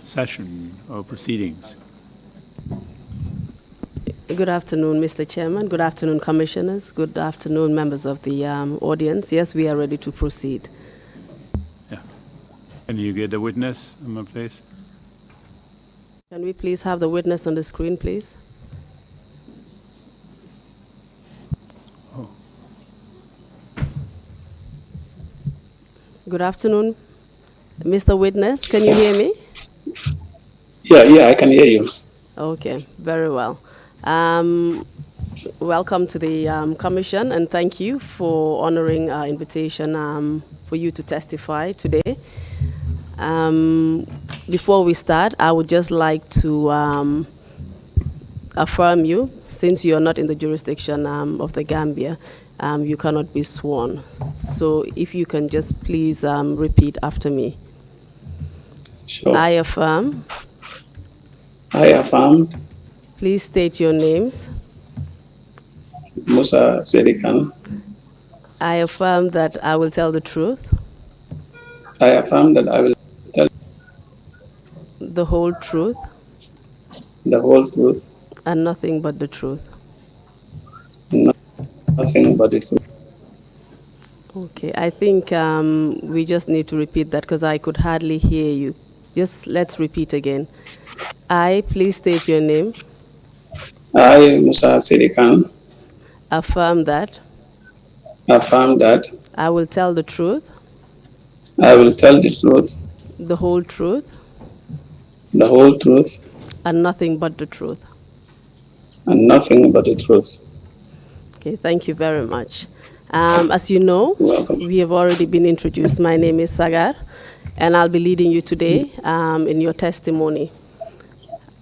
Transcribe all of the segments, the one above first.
session or proceedings. Good afternoon, Mr. Chairman. Good afternoon, commissioners. Good afternoon, members of the audience. Yes, we are ready to proceed. Yeah. Can you get a witness, please? Can we please have the witness on the screen, please? Oh. Good afternoon, Mr. Witness. Can you hear me? Yeah, I can hear you. Okay, very well. Welcome to the commission, and thank you for honoring our invitation for you to testify today. Before we start, I would just like to affirm you, since you are not in the jurisdiction of the Gambia, you cannot be sworn. So if you can just please repeat after me. Sure. I affirm. I affirm. Please state your names. Musa Saidykhan. I affirm that I will tell the truth. I affirm that I will tell the whole truth. The whole truth. And nothing but the truth. Nothing but the truth. Okay, I think we just need to repeat that because I could hardly hear you. Just let's repeat again. I, please state your name. I, Musa Saidykhan. Affirm that. Affirm that. I will tell the truth. I will tell the truth. The whole truth. The whole truth. And nothing but the truth. And nothing but the truth. Okay, thank you very much. As you know, we have already been introduced. My name is Sagar, and I'll be leading you today in your testimony.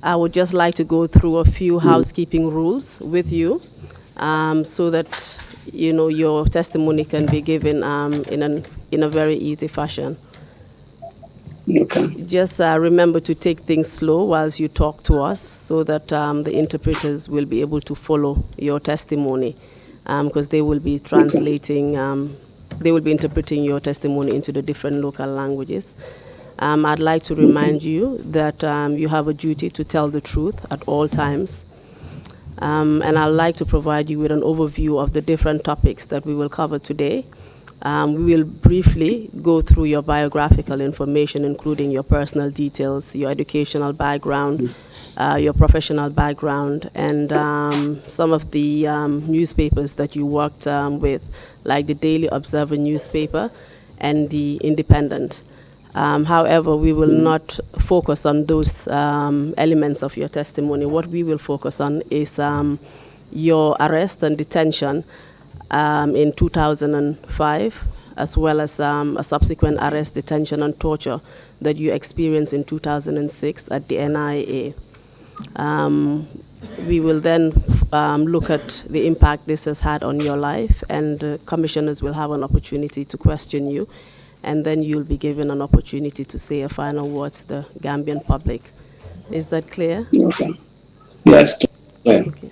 I would just like to go through a few housekeeping rules with you so that your testimony can be given in a very easy fashion. Okay. Just remember to take things slow whilst you talk to us so that the interpreters will be able to follow your testimony because they will be translating, they will be interpreting your testimony into the different local languages. I'd like to remind you that you have a duty to tell the truth at all times. And I'd like to provide you with an overview of the different topics that we will cover today. We will briefly go through your biographical information, including your personal details, your educational background, your professional background, and some of the newspapers that you worked with, like the Daily Observer newspaper and the Independent. However, we will not focus on those elements of your testimony. What we will focus on is your arrest and detention in 2005, as well as a subsequent arrest, detention, and torture that you experienced in 2006 at the NIA. We will then look at the impact this has had on your life, and commissioners will have an opportunity to question you, and then you'll be given an opportunity to say a final word to the Gambian public. Is that clear? Okay. Yes, clear. Okay.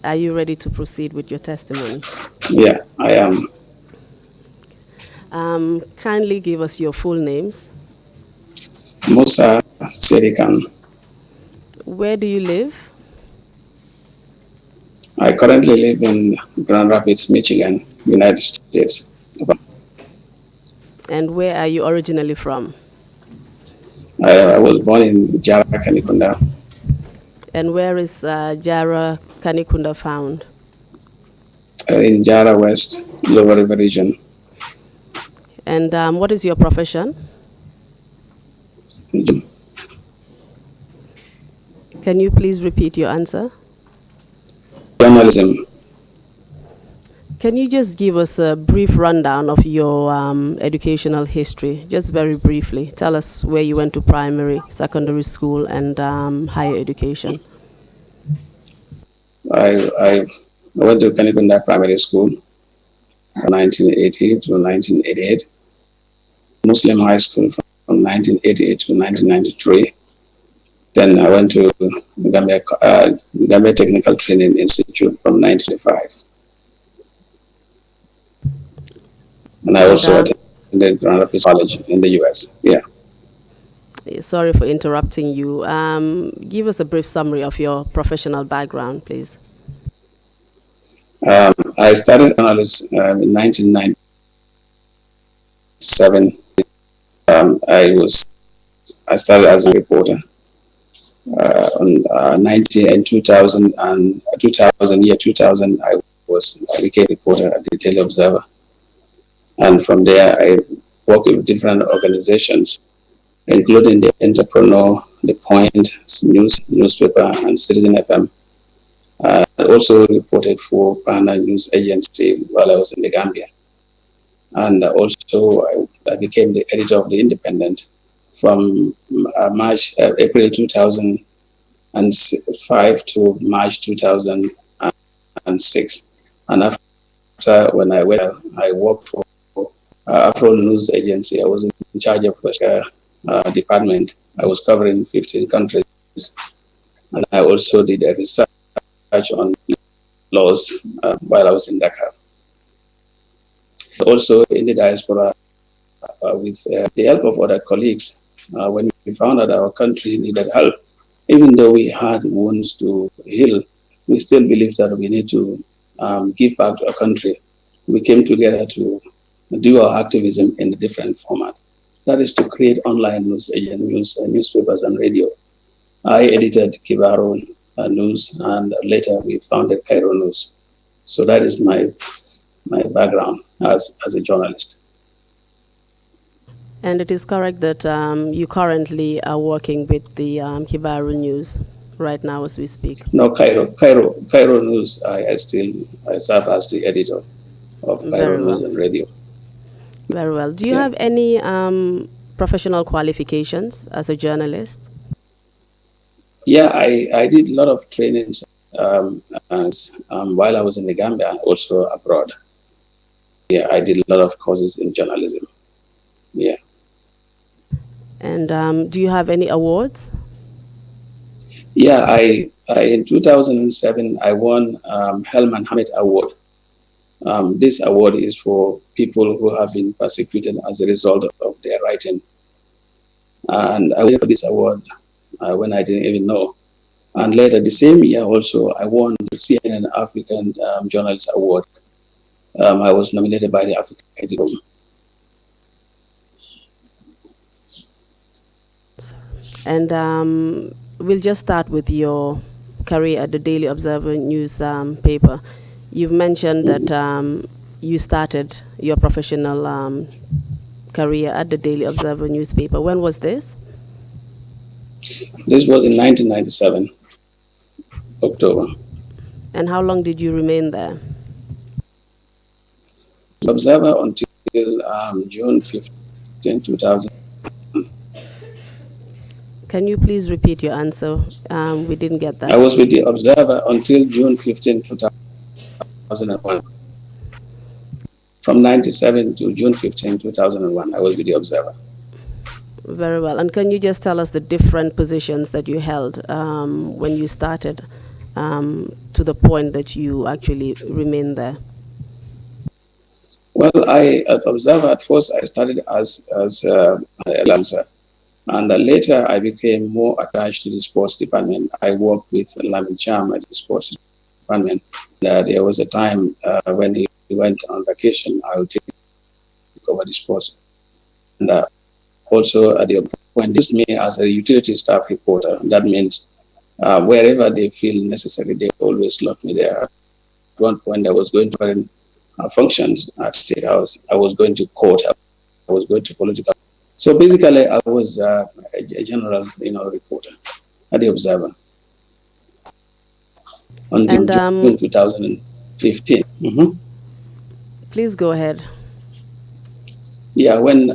Are you ready to proceed with your testimony? Yeah, I am. Kindly give us your full names. Musa Saidykhan. Where do you live? I currently live in Grand Rapids, Michigan, United States. And where are you originally from? I was born in Jara, Kanikunda. And where is Jara Kanikunda found? In Jara West, Lower River region. And what is your profession? Can you please repeat your answer? Journalism. Can you just give us a brief rundown of your educational history, just very briefly? Tell us where you went to primary, secondary school, and higher education. I went to Kanikunda Primary School from 1980 to 1988, Muslim High School from 1988 to 1993. Then I went to Gambia Technical Training Institute from 1995. And I also attended Grand Rapids College in the US. Yeah. Sorry for interrupting you. Give us a brief summary of your professional background, please. I started analyst in 1997. I started as a reporter on 90 and 2000 and 2000. I became a reporter at the Daily Observer, and from there I worked with different organizations, including the Entrepreneur, The Point, newspaper, and Citizen FM. I also reported for Pana News Agency while I was in the Gambia. And also I became the editor of The Independent from April 2005 to March 2006. And after, when I went, I worked for Afro News Agency. I was in charge of the department. I was covering 15 countries. And I also did a research on laws while I was in Dakar. Also in the diaspora, with the help of other colleagues, when we found that our country needed help, even though we had wounds to heal, we still believed that we need to give back to our country. We came together to do our activism in a different format. That is to create online newspapers and radio. I edited Kibaro News, and later we founded Cairo News. So that is my background as a journalist. And it is correct that you currently are working with the Kibaru News right now as we speak. No, Cairo News. I serve as the editor of Cairo News and Radio. Very well. Do you have any professional qualifications as a journalist? Yeah, I did a lot of trainings while I was in the Gambia, also abroad. Yeah, I did a lot of courses in journalism. Yeah. And do you have any awards? Yeah, I in 2007 I won Helman Hamid Award. This award is for people who have been persecuted as a result of their writing. And I went for this award when I didn't even know. And later the same year also I won the CNN African Journalist Award. I was nominated by the African Editor. And we'll just start with your career at the Daily Observer newspaper. You've mentioned that you started your professional career at the Daily Observer newspaper. When was this? This was in 1997, October. And how long did you remain there? Observer until June 15, 2000. Can you please repeat your answer? We didn't get that. I was with the Observer until June 15, 2001. From 97 to June 15, 2001, I was with the Observer. Very well. And can you just tell us the different positions that you held when you started to the point that you actually remained there? Well, at Observer, at first I started as a freelancer. And later I became more attached to the sports department. I worked with Lamin Cham at the sports department. There was a time when he went on vacation, I would take over the sports. And also at the point, used me as a utility staff reporter. That means wherever they feel necessary, they always lock me there. At one point, I was going to functions at State House. I was going to court. I was going to political. So basically, I was a general, reporter at the Observer until June 2015. Mm-hmm. Please go ahead. Yeah, when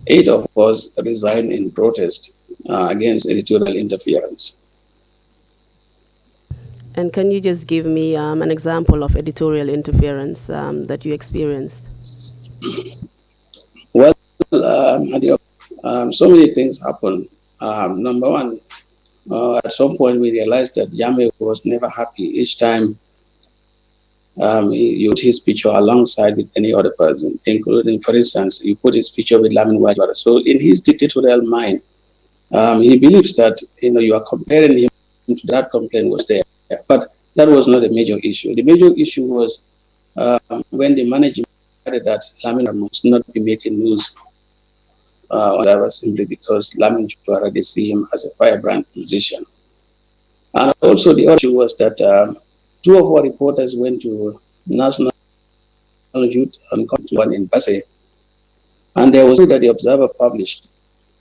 8 of us resigned in protest against editorial interference. And can you just give me an example of editorial interference that you experienced? Well, so many things happened. Number one, at some point we realized that Yame was never happy each time you put his picture alongside with any other person, including, for instance, you put his picture with Lamin Wajwara. So in his dictatorial mind, He believes that you are comparing him to that complaint was there, but that was not a major issue. The major issue was when the management decided that Lamine must not be making news that was simply because Lamine Juara, they see him as a firebrand musician. And also the other issue was that two of our reporters went to National Youth and one in Basse, and there was a story that the Observer published,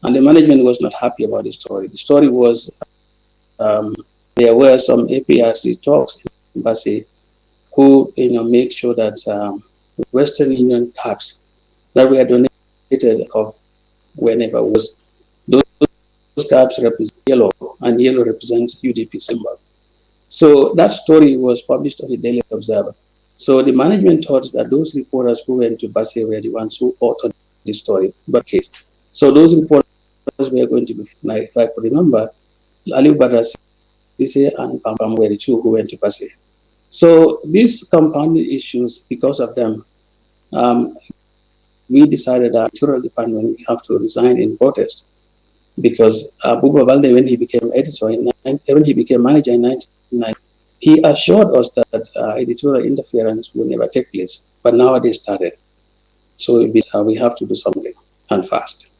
and the management was not happy about the story. The story was there were some APRC talks in Basse who make sure that Western Union caps that were donated of whenever was those caps represent yellow, and yellow represents UDP symbol. So that story was published on the Daily Observer. So the management thought that those reporters who went to Basse were the ones who authored the story, but case. So those reporters were going to be, if I could remember, Ali Badra Sise and Pam were the two who went to Basse. So these compounding issues, because of them, we decided that the editorial department we have to resign in protest, because Buba Balde, when he became editor, when he became manager in 1990, he assured us that editorial interference will never take place, but now they started. So we have to do something, and fast.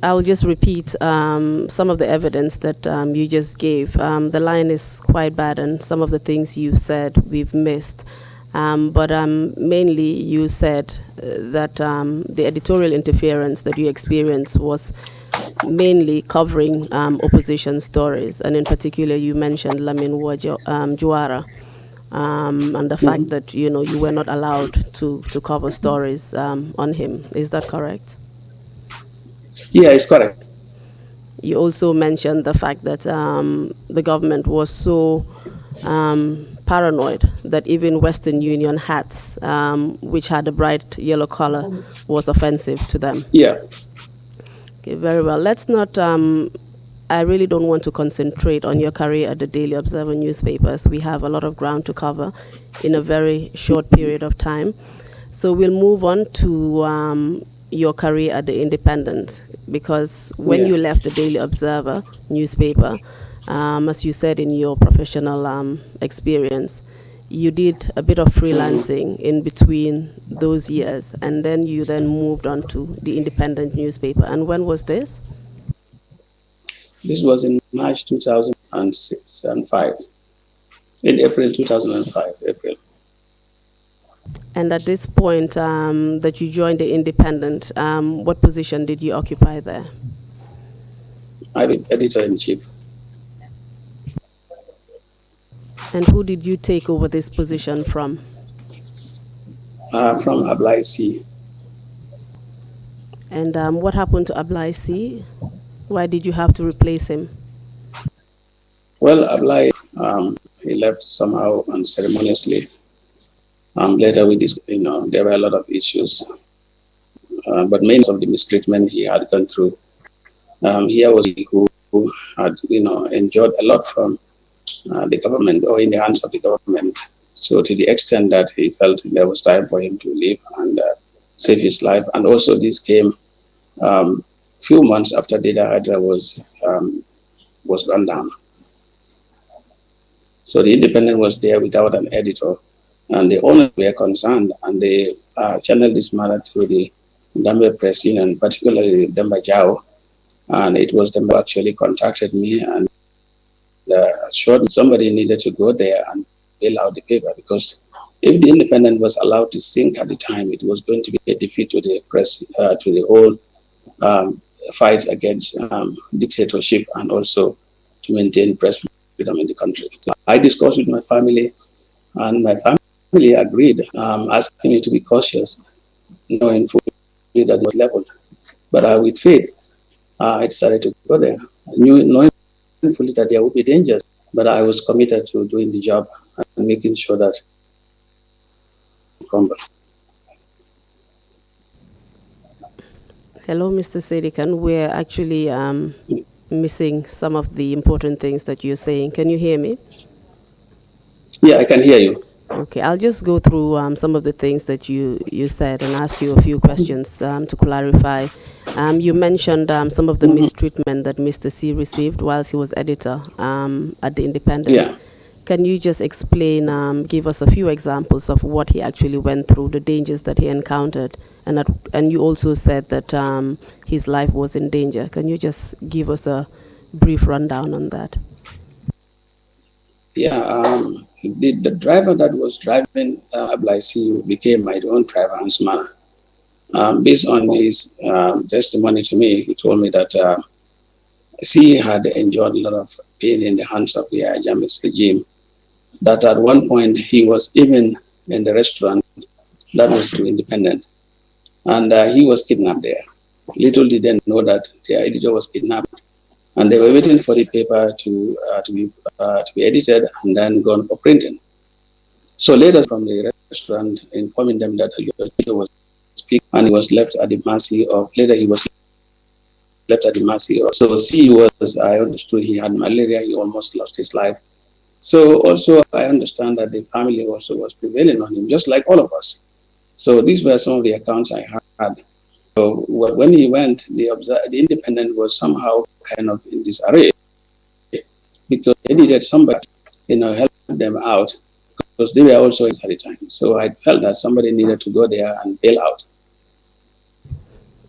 I'll just repeat some of the evidence that you just gave. The line is quite bad, and some of the things you said we've missed. But mainly you said that the editorial interference that you experienced was mainly covering opposition stories, and in particular you mentioned Lamine Juara, and the fact that you were not allowed to cover stories on him. Is that correct? Yeah, it's correct. You also mentioned the fact that the government was so paranoid that even Western Union hats, which had a bright yellow color, was offensive to them. Yeah. Okay, very well. Let's not, I really don't want to concentrate on your career at the Daily Observer newspapers. We have a lot of ground to cover in a very short period of time. So we'll move on to your career at the Independent, because when you left the Daily Observer newspaper, as you said in your professional experience, you did a bit of freelancing in between those years, and then you moved on to the Independent newspaper. And when was this? This was in March 2006 and 5. In April 2005, April. And at this point that you joined the Independent, what position did you occupy there? I'm editor-in-chief. And who did you take over this position from? From Ablai C. And what happened to Ablai C? Why did you have to replace him? Well, Ablai, he left somehow unceremoniously. Later we discussed, there were a lot of issues, but mainly of the mistreatment he had gone through. Here was he who had, enjoyed a lot from the government, or in the hands of the government. So to the extent that he felt there was time for him to leave and save his life. And also this came few months after Data Hydra was gone down. So the Independent was there without an editor, and the owners were concerned, and they channeled this matter through the Gambia Press Union, particularly Demba Jao. And it was them who actually contacted me and assured me somebody needed to go there and bail out the paper, because if the Independent was allowed to sink at the time, it was going to be a defeat to the press, to the whole fight against dictatorship, and also to maintain press freedom in the country. I discussed with my family, and my family agreed, asking me to be cautious, knowing fully that it was leveled. But with faith, I decided to go there, knowing fully that there would be dangers, but I was committed to doing the job and making sure that it crumbled. Hello, Mr. Saidykhan. We're actually missing some of the important things that you're saying. Can you hear me? Yeah, I can hear you. Okay, I'll just go through some of the things that you said and ask you a few questions to clarify. You mentioned some of the Mhm. mistreatment that Mr. C received whilst he was editor at the Independent. Yeah. Can you just explain, give us a few examples of what he actually went through, the dangers that he encountered, and you also said that his life was in danger. Can you just give us a brief rundown on that? Yeah. The driver that was driving Ablaisi became my own driver and manner. Based on his testimony to me, he told me that he had enjoyed a lot of pain in the hands of the Jamaican regime. That at one point he was even in the restaurant that was too independent, and he was kidnapped there. Little did they know that the editor was kidnapped, and they were waiting for the paper to be edited and then gone for printing. So later, from the restaurant informing them that your editor was sick and he was left at the mercy of. Later, he was left at the mercy of. So C was. I understood he had malaria. He almost lost his life. So also, I understand that the family also was prevailing on him, just like all of us. So these were some of the accounts I had. So when he went, the Independent was somehow kind of in disarray because they needed somebody, help them out because they were also at the time. So I felt that somebody needed to go there and bail out.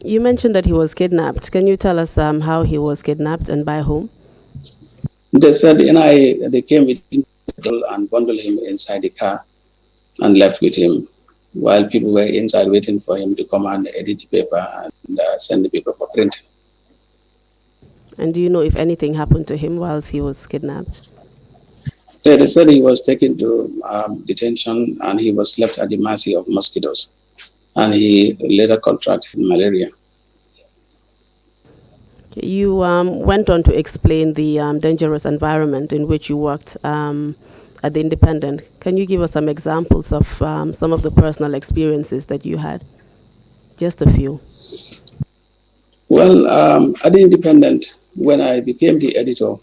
You mentioned that he was kidnapped. Can you tell us how he was kidnapped and by whom? They said, they came with him and bundled him inside the car and left with him while people were inside waiting for him to come and edit the paper and send the paper for printing. And do you know if anything happened to him whilst he was kidnapped? So they said he was taken to detention and he was left at the mercy of mosquitoes. And he later contracted malaria. You went on to explain the dangerous environment in which you worked at the Independent. Can you give us some examples of some of the personal experiences that you had? Just a few. Well, at the Independent, when I became the editor,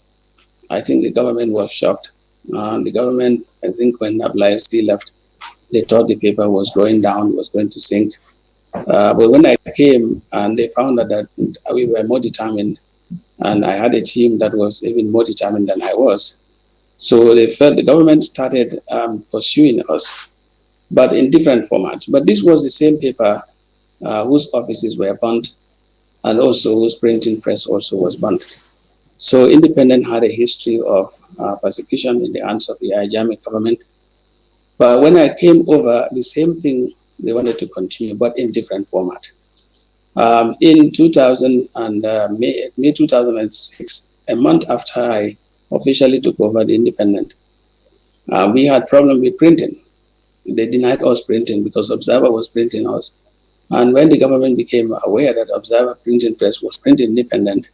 I think the government was shocked. The government, I think when Ablaisi left, they thought the paper was going down, was going to sink. But when I came and they found that we were more determined, and I had a team that was even more determined than I was. So they felt the government started pursuing us, but in different formats. But this was the same paper whose offices were burnt and also whose printing press also was burnt. So Independent had a history of persecution in the hands of the Ajami government. But when I came over, the same thing they wanted to continue, but in different format. In 2000 and May 2006, a month after I officially took over the Independent, we had problem with printing. They denied us printing because Observer was printing us. And when the government became aware that Observer printing press was printing Independent,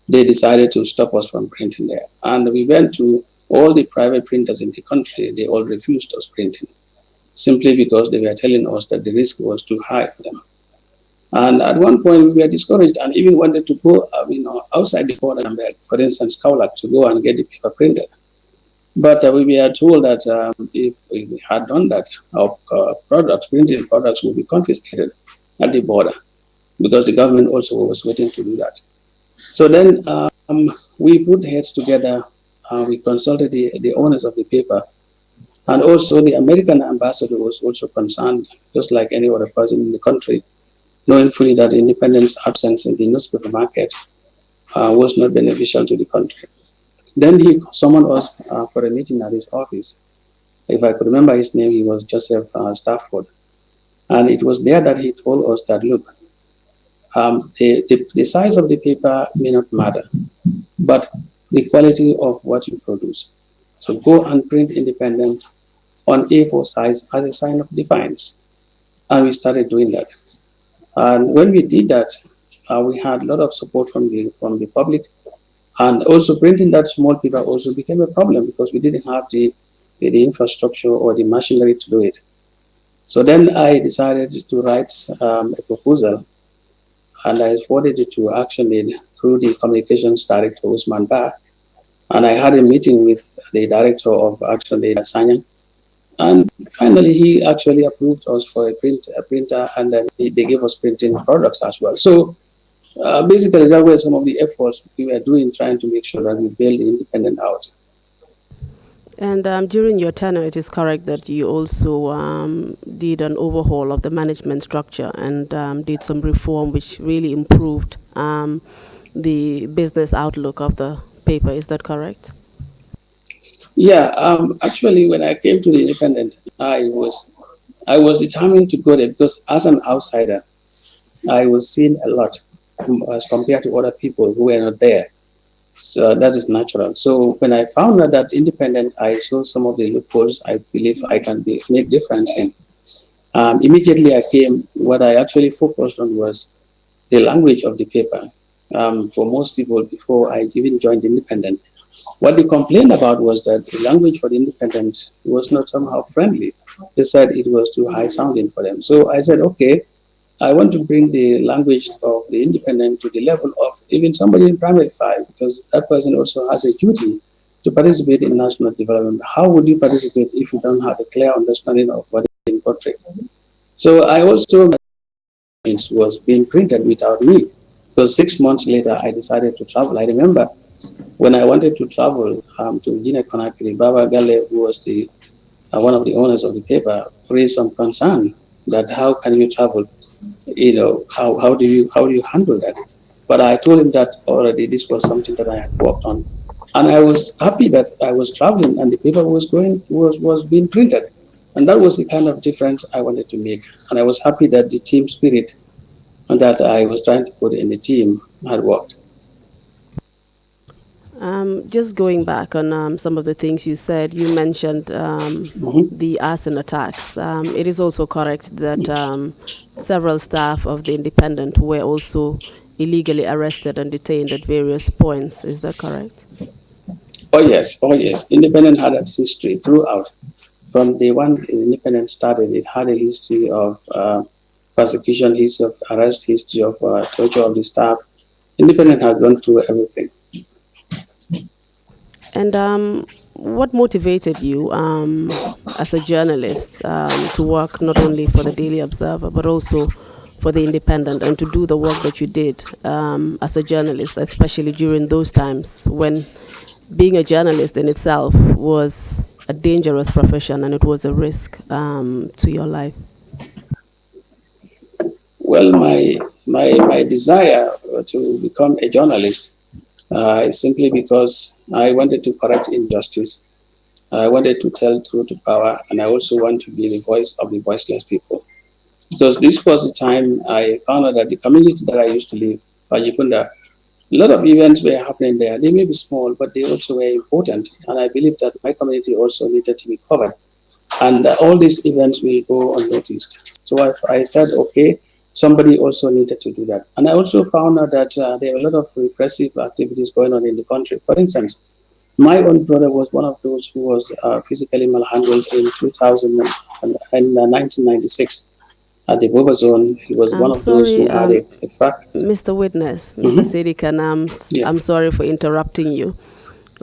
they decided to stop us from printing there. And we went to all the private printers in the country. They all refused us printing simply because they were telling us that the risk was too high for them. And at one point, we were discouraged and even wanted to go, outside the border, for instance, Kaulak, to go and get the paper printed. But we were told that if we had done that, our printed products, would be confiscated at the border because the government also was waiting to do that. So then we put heads together. We consulted the owners of the paper. And also the American ambassador was also concerned, just like any other person in the country, knowing fully that Independent's absence in the newspaper market was not beneficial to the country. Then he summoned us for a meeting at his office. If I could remember his name, he was Joseph Stafford. And it was there that he told us that, look, the size of the paper may not matter, but the quality of what you produce. So go and print Independent on A4 size as a sign of defiance. And we started doing that. And when we did that, we had a lot of support from the public. And also printing that small paper also became a problem because we didn't have the infrastructure or the machinery to do it. So then I decided to write a proposal, and I forwarded it to Action Aid through the communications director, Usman Ba. And I had a meeting with the director of Action Aid, Sanyang. And finally, he actually approved us for a printer, and then they gave us printing products as well. So basically, that were some of the efforts we were doing, trying to make sure that we build the independent out. And during your tenure, it is correct that you also did an overhaul of the management structure and did some reform which really improved the business outlook of the paper. Is that correct? Yeah, actually, when I came to the independent, I was determined to go there because as an outsider, I was seeing a lot as compared to other people who were not there. So that is natural. So when I found out that independent, I saw some of the loopholes I believe I can make difference in. Immediately I came, what I actually focused on was the language of the paper. For most people, before I even joined independent, what they complained about was that the language for the independent was not somehow friendly. They said it was too high sounding for them. So I said, okay, I want to bring the language of the independent to the level of even somebody in primary five, because that person also has a duty to participate in national development. How would you participate if you don't have a clear understanding of what is in portrait? So I also was being printed without me. So 6 months later, I decided to travel. I remember when I wanted to travel to Guinea Conakry, Baba Gale, who was the one of the owners of the paper, raised some concern that how can you travel? You know, how do you handle that? But I told him that already this was something that I had worked on, and I was happy that I was traveling and the paper was being printed, and that was the kind of difference I wanted to make. And I was happy that the team spirit that I was trying to put in the team had worked. Just going back on some of the things you said, you mentioned Mhm. the arson attacks. It is also correct that several staff of the Independent were also illegally arrested and detained at various points. Is that correct? Oh yes. Independent had a history throughout. From day one, Independent started, it had a history of persecution, history of arrest, history of torture of the staff. Independent has gone through everything. And what motivated you as a journalist to work not only for the Daily Observer but also for the Independent and to do the work that you did as a journalist, especially during those times when being a journalist in itself was a dangerous profession and it was a risk to your life? Well, my desire to become a journalist is simply because I wanted to correct injustice. I wanted to tell truth to power, and I also want to be the voice of the voiceless people. Because this was the time I found out that the community that I used to live, Fajikunda, a lot of events were happening there. They may be small, but they also were important. And I believe that my community also needed to be covered. And all these events will go unnoticed. So I said, okay, somebody also needed to do that. And I also found out that there are a lot of repressive activities going on in the country. For instance, my own brother was one of those who was physically malhandled in 2000 and 1996 at the buffer zone. He was one I'm of those sorry, who had a fracture. Mr. Witness, Mr. Mm-hmm. Saidykhan, Yeah. I'm sorry for interrupting you,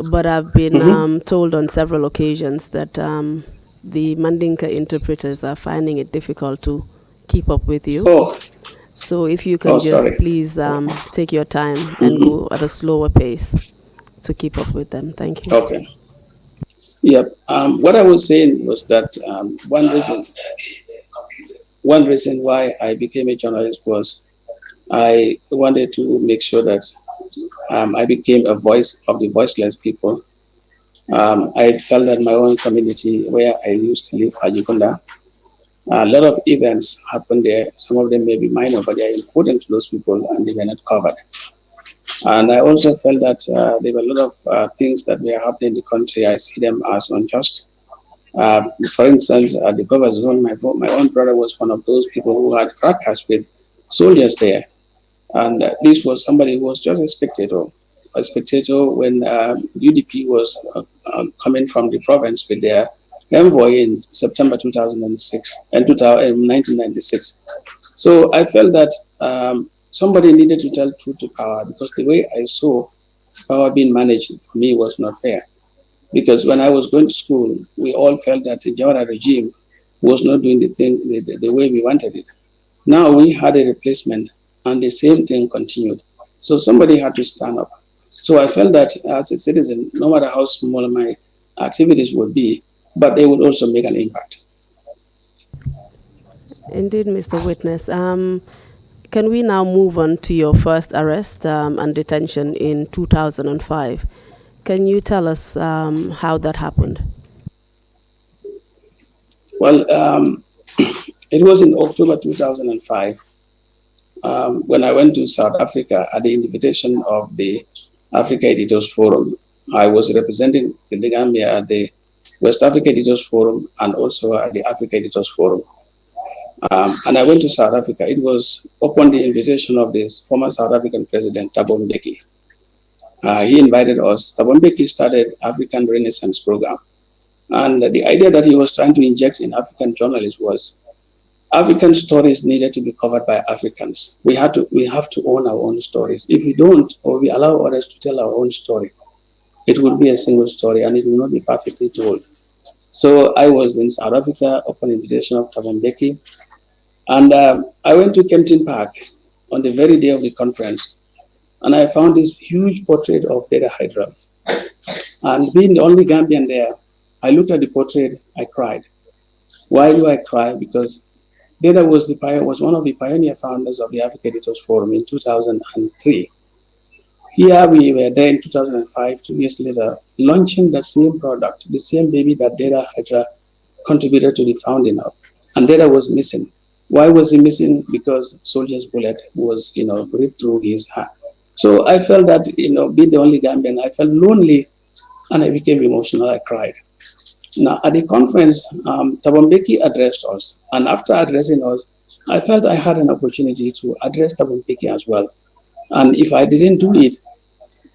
but I've been Mm-hmm. told on several occasions that the Mandinka interpreters are finding it difficult to keep up with you. Oh, So if you oh, can just sorry. please take your time and Mm-hmm. go at a slower pace to keep up with them. Thank you. Okay. Yeah. What I was saying was that one reason why I became a journalist was I wanted to make sure that I became a voice of the voiceless people. I felt that my own community, where I used to live, Ajikunda, a lot of events happen there. Some of them may be minor, but they are important to those people and they were not covered. And I also felt that there were a lot of things that were happening in the country. I see them as unjust. For instance, at the Baba zone, my own brother was one of those people who had fracas with soldiers there. And this was somebody who was just a spectator when UDP was coming from the province with their envoy in September 2006 and 1996. So I felt that somebody needed to tell truth to power because the way I saw power being managed for me was not fair. Because when I was going to school, we all felt that the Jawara regime was not doing the thing the way we wanted it. Now we had a replacement, and the same thing continued. So somebody had to stand up. So I felt that as a citizen, no matter how small my activities would be, but they would also make an impact. Indeed, Mr. Witness. Can we now move on to your first arrest and detention in 2005? Can you tell us how that happened? Well, it was in October 2005 when I went to South Africa at the invitation of the Africa Editors Forum. I was representing the Gambia at the West Africa Editors Forum and also at the Africa Editors Forum. And I went to South Africa. It was upon the invitation of this former South African president, Thabo Mbeki. He invited us. Thabo Mbeki started African Renaissance program. And the idea that he was trying to inject in African journalists was African stories needed to be covered by Africans. We have to own our own stories. If we don't, or we allow others to tell our own story, it will be a single story and it will not be perfectly told. So I was in South Africa upon invitation of Thabo Mbeki. And I went to Kempton Park on the very day of the conference, and I found this huge portrait of Deda Hydra. And being the only Gambian there, I looked at the portrait, I cried. Why do I cry? Because Deda was one of the pioneer founders of the Africa Editors Forum in 2003. Here we were there in 2005, 2 years later, launching the same product, the same baby that Deda Hydra contributed to the founding of. And Deda was missing. Why was he missing? Because soldier's bullet was, ripped through his hand. So I felt that, being the only Gambian, I felt lonely and I became emotional. I cried. Now, at the conference, Thabo Mbeki addressed us. And after addressing us, I felt I had an opportunity to address Thabo Mbeki as well. And if I didn't do it,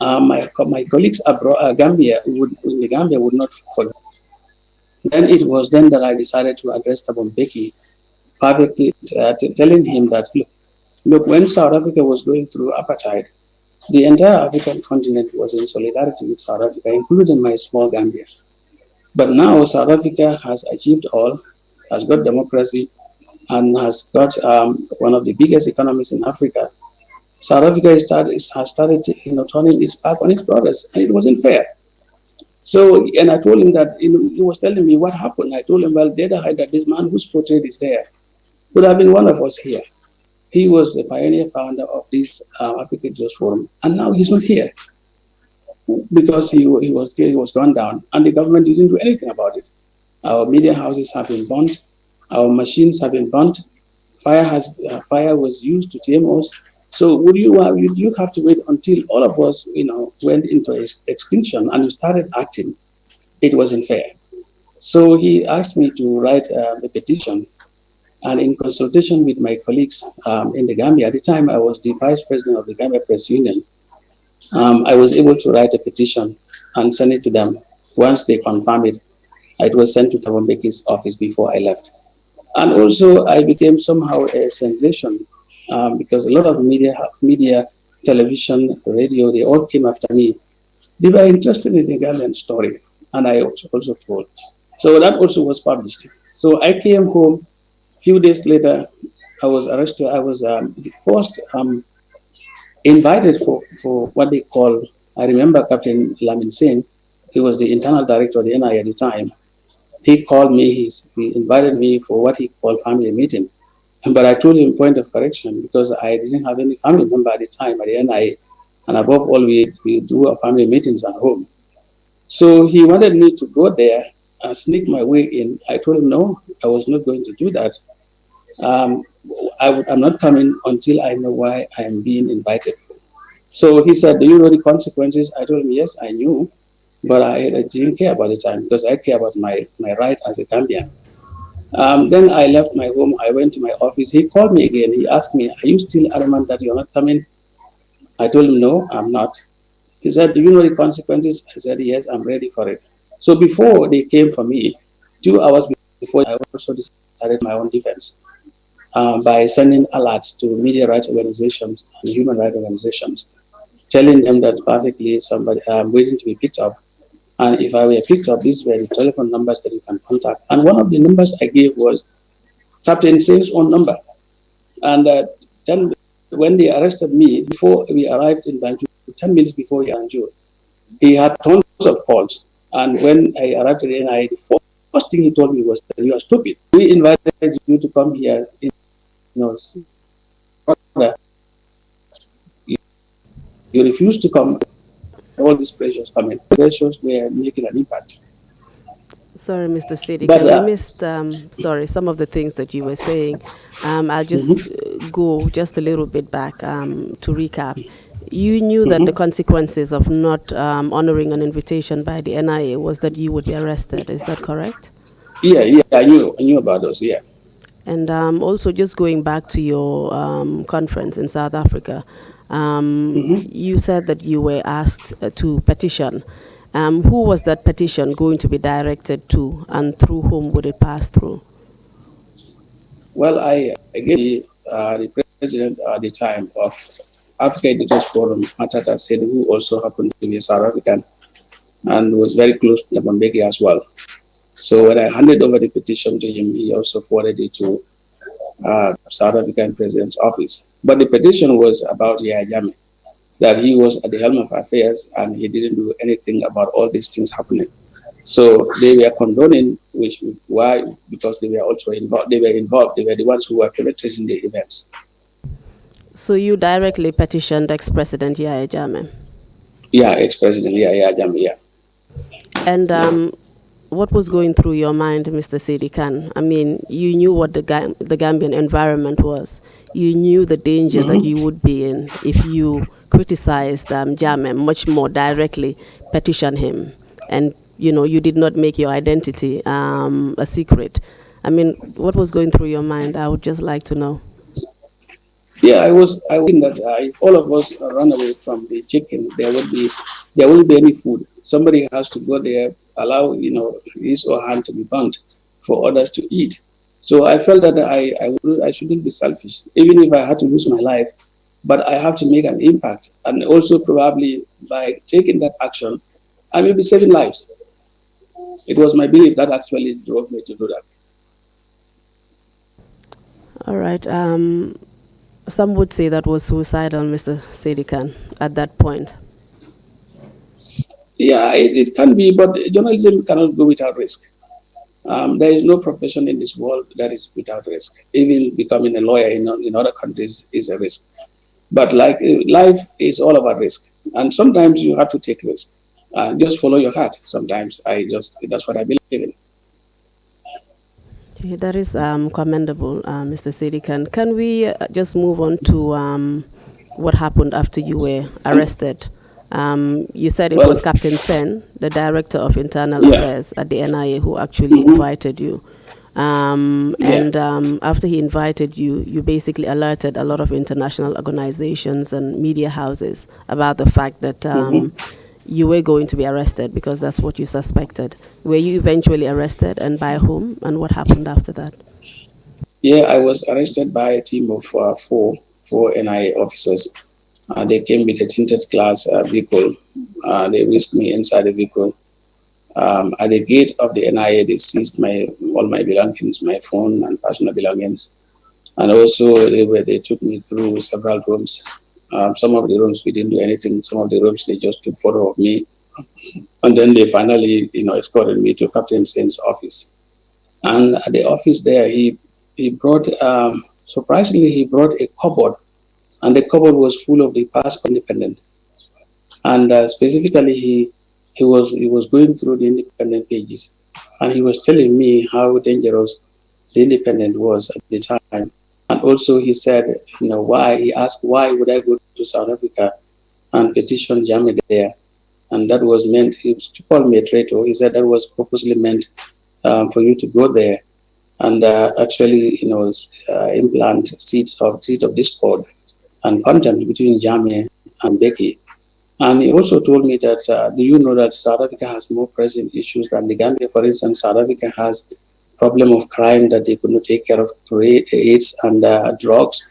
my colleagues abroad, in the Gambia would not forget. Then it was then that I decided to address Thabo Mbeki publicly, telling him that, look, when South Africa was going through apartheid, the entire African continent was in solidarity with South Africa, including my small Gambia. But now South Africa has achieved all, has got democracy, and has got one of the biggest economies in Africa. South Africa has started turning its back on its brothers, and it wasn't fair. So, and I told him that, he was telling me what happened. I told him, well, Deda Hydra, this man whose portrait is there, would have been one of us here. He was the pioneer founder of this Africa Editors Forum, and now he's not here because he was gone down, and the government didn't do anything about it. Our media houses have been burnt, our machines have been burnt, fire was used to tame us. So would you have to wait until all of us, went into extinction and we started acting? It wasn't fair. So he asked me to write a petition. And in consultation with my colleagues in the Gambia, at the time I was the vice president of the Gambia Press Union, I was able to write a petition and send it to them. Once they confirmed it, it was sent to Thabo Mbeki's office before I left. And also I became somehow a sensation because a lot of media, television, radio, they all came after me. They were interested in the Gambian story, and I also told. So that also was published. So I came home. Few days later, I was arrested. I was first invited for what they call, I remember Captain Lamin Singh, he was the internal director of the NI at the time. He called me, he invited me for what he called family meeting. But I told him, point of correction, because I didn't have any family member at the time at the NI. And above all, we do our family meetings at home. So he wanted me to go there and sneak my way in. I told him, no, I was not going to do that. I'm not coming until I know why I am being invited. So he said, do you know the consequences? I told him, yes, I knew, but I didn't care about the time because I care about my right as a Gambian. Then I left my home. I went to my office. He called me again. He asked me, are you still adamant that you're not coming? I told him, no, I'm not. He said, do you know the consequences? I said, yes, I'm ready for it. So before they came for me, 2 hours before, I also decided my own defense by sending alerts to media rights organizations and human rights organizations, telling them that perfectly I'm waiting to be picked up And if I were picked up, these were the telephone numbers that you can contact. And one of the numbers I gave was Captain Sail's own number. And then when they arrested me, before we arrived in Banjul, 10 minutes before Banjul, he had tons of calls. And when I arrived at the NIA, the first thing he told me was that you are stupid. We invited you to come here, you refused to come. All these pressures coming. Pressures were making an impact. Sorry, Mr. But Saidykhan, I missed, sorry, some of the things that you were saying. I'll just go just a little bit back to recap. You knew that the consequences of not honoring an invitation by the NIA was that you would be arrested. Is that correct? yeah, I knew about those. Yeah. And also, just going back to your conference in South Africa, you said that you were asked to petition. Who was that petition going to be directed to, and through whom would it pass through? Well, I gave the president at the time of Africa Editors Forum, Matata said, who also happened to be a South African and was very close to Mbeki as well. So when I handed over the petition to him, he also forwarded it to South African President's office. But the petition was about Yahya Jammeh, that he was at the helm of affairs and he didn't do anything about all these things happening. So they were condoning, which why? Because they were also involved. They were involved. They were the ones who were perpetrating the events. So you directly petitioned ex-president Yahya Jammeh? Yeah, ex-president Yahya Jammeh. Yeah. And what was going through your mind, Mr. Saidykhan? I mean, you knew what the Gambian environment was. You knew the danger that you would be in if you criticized Jammeh much more directly, petition him, and you did not make your identity a secret. I mean, what was going through your mind? I would just like to know. Yeah, I was thinking that if all of us run away from the chicken, there won't be any food. Somebody has to go there, allow his or her to be burnt for others to eat. So I felt that I shouldn't be selfish, even if I had to lose my life, but I have to make an impact. And also probably by taking that action, I may be saving lives. It was my belief that actually drove me to do that. All right. Some would say that was suicidal, Mr. Saidykhan, at that point. Yeah, it can be, but journalism cannot go without risk. There is no profession in this world that is without risk. Even becoming a lawyer in other countries is a risk. But like life is all about risk, and sometimes you have to take risk. Just follow your heart. Sometimes that's what I believe in. Okay, that is commendable, Mr. Saidykhan. Can we just move on to what happened after you were arrested? You said it was Captain Sen, the Director of Internal Affairs at the NIA, who actually invited you. And after he invited you, you basically alerted a lot of international organizations and media houses about the fact that you were going to be arrested because that's what you suspected. Were you eventually arrested, and by whom, and what happened after that? Yeah, I was arrested by a team of four NIA officers. They came with a tinted glass vehicle. They whisked me inside the vehicle. At the gate of the NIA, they seized all my belongings, my phone and personal belongings. And also they took me through several rooms. Some of the rooms we didn't do anything. Some of the rooms they just took photo of me. And then they finally, escorted me to Captain Sen's office. And at the office there, he brought, surprisingly, he brought a cupboard. And the cupboard was full of the past independent. And specifically, he was going through the independent pages, and he was telling me how dangerous the independent was at the time. And also he said, he asked, why would I go to South Africa and petition Jammeh there? And that was meant, he called me a traitor. He said that was purposely meant for you to go there and actually, implant seeds of discord and contempt between Jammeh and Mbeki. And he also told me that, do you know that South Africa has more pressing issues than the Gambia? For instance, South Africa has problem of crime that they could not take care of, AIDS and drugs.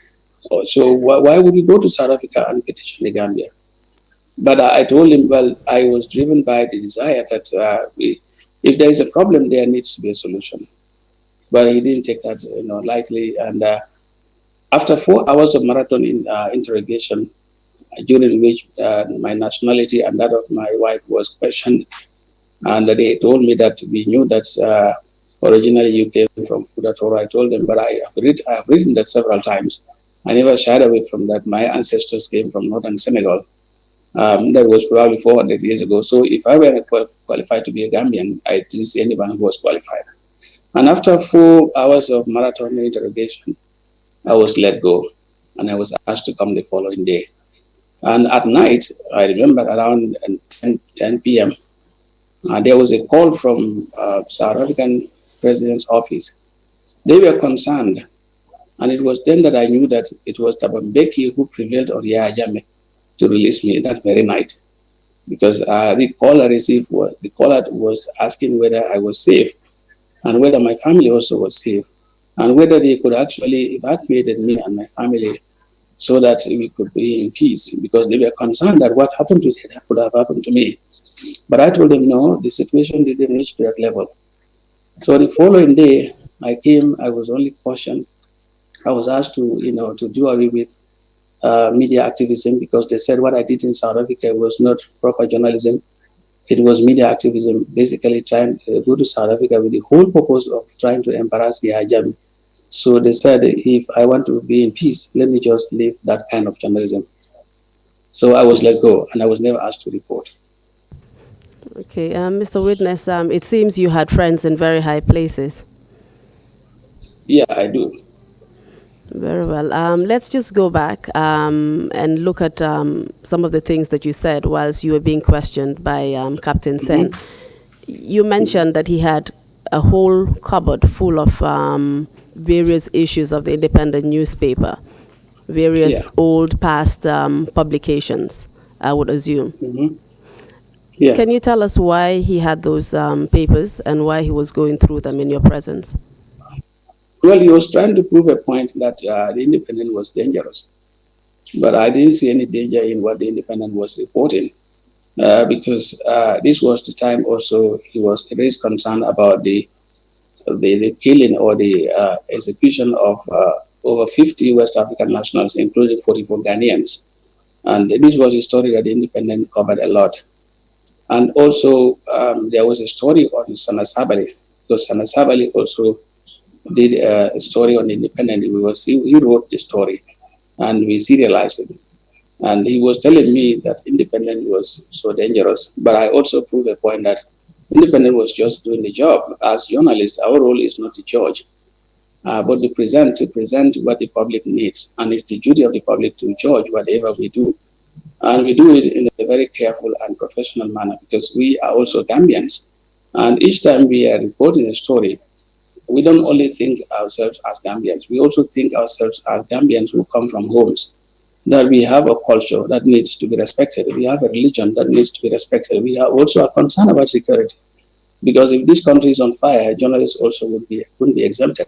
So why would you go to South Africa and petition the Gambia? But I told him, well, I was driven by the desire that if there is a problem, there needs to be a solution. But he didn't take that, lightly. And after 4 hours of marathon interrogation, during which my nationality and that of my wife was questioned, and they told me that we knew that originally you came from Kudatoro. I told them, but I have written that several times. I never shied away from that. My ancestors came from northern Senegal. That was probably 400 years ago. So if I were qualified to be a Gambian, I didn't see anyone who was qualified. And after 4 hours of marathon interrogation, I was let go, and I was asked to come the following day. And at night, I remember around 10 p.m., there was a call from South African President's office. They were concerned, and it was then that I knew that it was Tabambeki who prevailed on Yahya Jammeh to release me that very night, because the call I received the caller was asking whether I was safe and whether my family also was safe, and whether they could actually evacuate me and my family so that we could be in peace, because they were concerned that what happened to them could have happened to me. But I told them, no, the situation didn't reach to that level. So the following day, I came, I was only cautioned. I was asked to do away with media activism, because they said what I did in South Africa was not proper journalism. It was media activism, basically trying to go to South Africa with the whole purpose of trying to embarrass Yahya Jammeh. So they said, if I want to be in peace, let me just leave that kind of journalism. So I was let go, and I was never asked to report. Okay, Mr. Witness, it seems you had friends in very high places. Yeah, I do. Very well. Let's just go back and look at some of the things that you said whilst you were being questioned by Captain Sen. You mentioned that he had a whole cupboard full of various issues of the independent newspaper, various old past publications, I would assume. Yeah. Can you tell us why he had those papers and why he was going through them in your presence? Well, he was trying to prove a point that the Independent was dangerous. But I didn't see any danger in what the Independent was reporting, because this was the time also he raised concern about the killing or the execution of over 50 West African nationals, including 44 Ghanaians. And this was a story that the Independent covered a lot. And also, there was a story on Sana Sabali, because Sana Sabali also did a story on the Independent. He wrote the story, and we serialized it. And he was telling me that Independent was so dangerous. But I also proved a point that Independent was just doing the job. As journalists, our role is not to judge, but to present what the public needs. And it's the duty of the public to judge whatever we do. And we do it in a very careful and professional manner, because we are also Gambians. And each time we are reporting a story, we don't only think ourselves as Gambians, we also think ourselves as Gambians who come from homes, that we have a culture that needs to be respected. We have a religion that needs to be respected. We are also concerned about security, because if this country is on fire, journalists also wouldn't be exempted.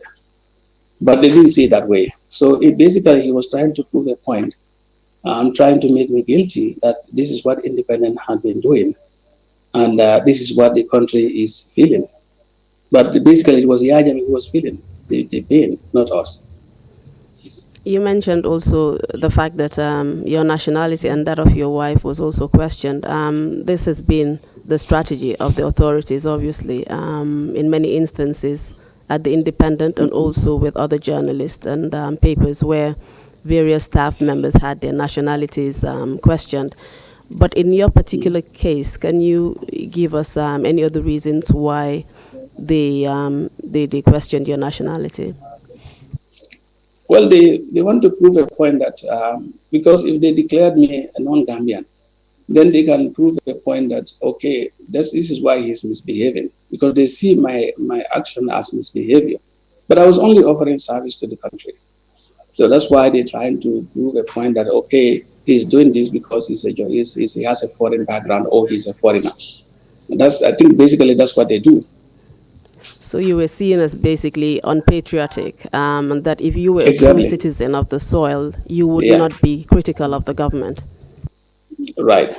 But they didn't see it that way. So basically, he was trying to prove a point, trying to make me guilty that this is what Independent has been doing, and this is what the country is feeling. But basically, it was Yahya Jammeh who was feeling the pain, not us. You mentioned also the fact that your nationality and that of your wife was also questioned. This has been the strategy of the authorities, obviously, in many instances at the Independent and also with other journalists and papers where various staff members had their nationalities questioned. But in your particular case, can you give us any other reasons why they questioned your nationality? Well, they want to prove a point that because if they declared me a non-Gambian, then they can prove a point that, okay, this is why he's misbehaving, because they see my action as misbehavior. But I was only offering service to the country. So that's why they're trying to prove a point that, okay, he's doing this because he has a foreign background or he's a foreigner. I think basically that's what they do. So you were seen as basically unpatriotic, and that if you were a true citizen of the soil, you would not be critical of the government. Right.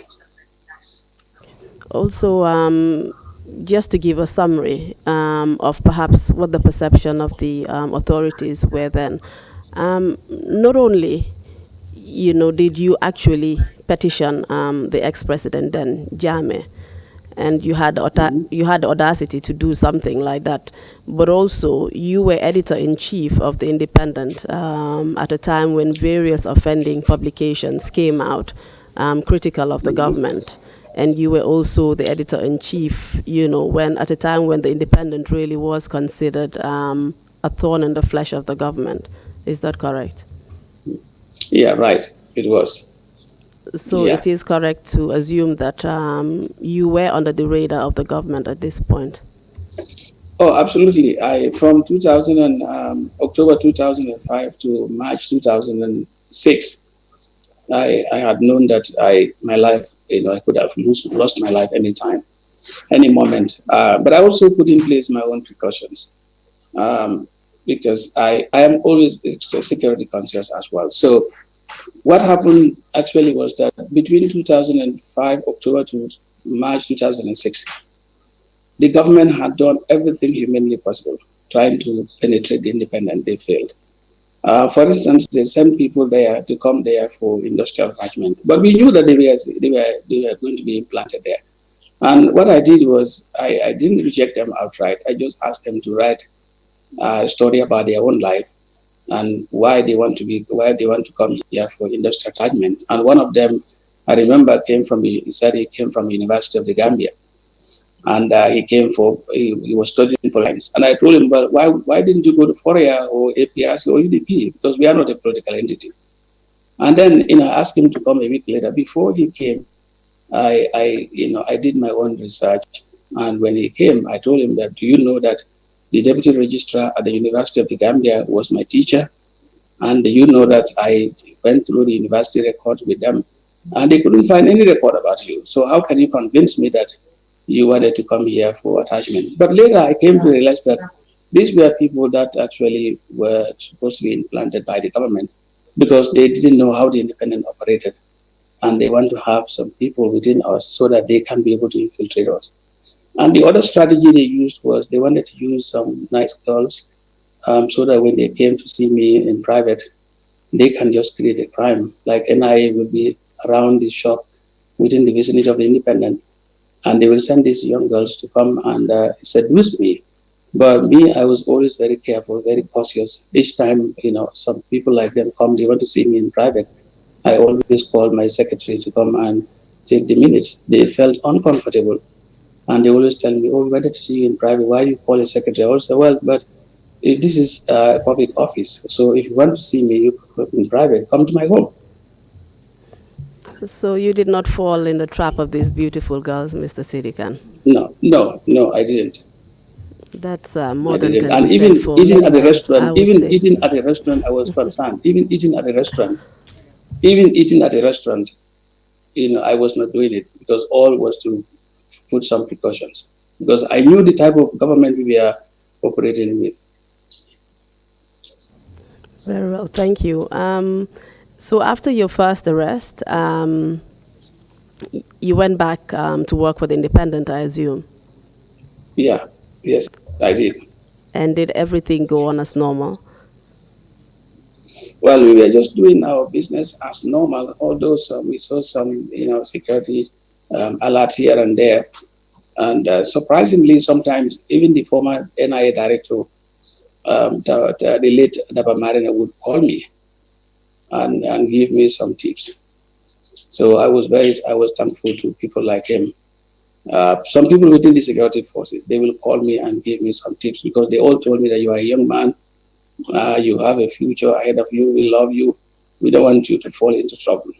Also, just to give a summary of perhaps what the perception of the authorities were then, not only, did you actually petition the ex-president then, Jammeh, and you had you had the audacity to do something like that, but also you were editor-in-chief of the Independent at a time when various offending publications came out critical of the government, and you were also the editor-in-chief, when at a time when the Independent really was considered a thorn in the flesh of the government. Is that correct? Yeah, right. It was. So Yeah. it is correct to assume that you were under the radar of the government at this point. Oh, absolutely. From October 2005 to March 2006, I had known that my life, I could have lost my life anytime, any moment. But I also put in place my own precautions because I am always security conscious as well. So what happened actually was that between 2005, October to March 2006, the government had done everything humanly possible trying to penetrate the Independent. They failed. For instance, they sent people there to come there for industrial attachment, but we knew that they were going to be implanted there. And what I did was I didn't reject them outright. I just asked them to write a story about their own life and why they want to come here for industrial attachment. And one of them, I remember, he said he came from the University of the Gambia, and he was studying politics. And I told him, well, why didn't you go to Foria or APRC or UDP? Because we are not a political entity. And then, I asked him to come a week later. Before he came, I did my own research. And when he came, I told him that, do you know that the deputy registrar at the University of the Gambia was my teacher? And do you know that I went through the university records with them and they couldn't find any record about you? So how can you convince me that you wanted to come here for attachment? But later I came to realize that these were people that actually were supposed to be implanted by the government because they didn't know how the Independent operated. And they want to have some people within us so that they can be able to infiltrate us. And the other strategy they used was they wanted to use some nice girls so that when they came to see me in private, they can just create a crime. Like NIA will be around the shop within the vicinity of the Independent, and they will send these young girls to come and seduce me. But me, I was always very careful, very cautious. Each time, some people like them come, they want to see me in private. I always called my secretary to come and take the minutes. They felt uncomfortable. And they always tell me, oh, we wanted to see you in private. Why do you call a secretary? I also, well, but if this is a public office, so if you want to see me in private, come to my home. So you did not fall in the trap of these beautiful girls, Mr. Saidykhan? No, I didn't. That's more than can and be even said for eating many at the men, restaurant, eating at the restaurant, I was concerned. Even eating at the restaurant, I was not doing it because all was to put some precautions because I knew the type of government we were operating with. Very well, thank you. So after your first arrest, you went back to work for the Independent, I assume? Yeah, yes, I did. And did everything go on as normal? Well, we were just doing our business as normal, although we saw some, security alerts here and there. And surprisingly, sometimes even the former NIA director, the late Daba Marina, would call me and give me some tips. So I was thankful to people like him. Some people within the security forces, they will call me and give me some tips because they all told me that you are a young man, you have a future ahead of you, we love you, we don't want you to fall into trouble.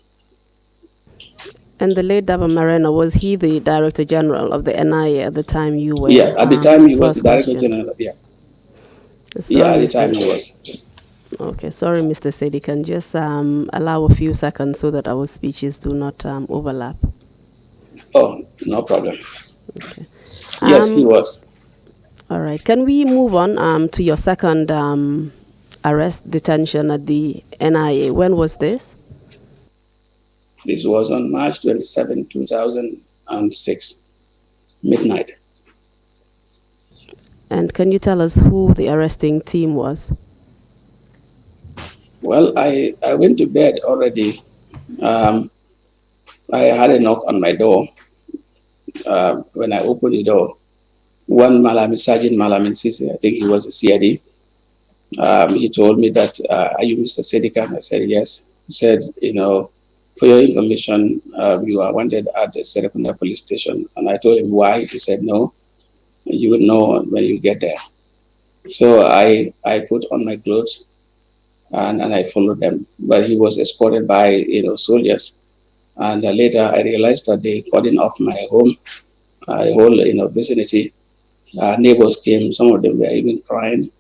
And the late Daba Marina, was he the Director General of the NIA at the time you were? Yeah, at the time he was the Director General. Yeah. Sorry, at the time he was. Okay, sorry, Mr. Saidykhan. Just allow a few seconds so that our speeches do not overlap. Oh, no problem. Okay. Yes, he was. All right. Can we move on to your second arrest, detention at the NIA? When was this? This was on March 27, 2006. midnight. And can you tell us who the arresting team was? Well, I went to bed already. Um, I had a knock on my door. When I opened the door, one Malamin, Sergeant Malamin Sisi, I think he was a CID, he told me that, are you Mr. Saidykhan? I said, yes. He said, for your information, you are wanted at the Saidykhan police station. And I told him why. He said, no, you will know when you get there. So I put on my clothes and I followed them. But he was escorted by, soldiers. And later I realized that they cordoned off my home, the whole, vicinity. Neighbors came, some of them were even crying.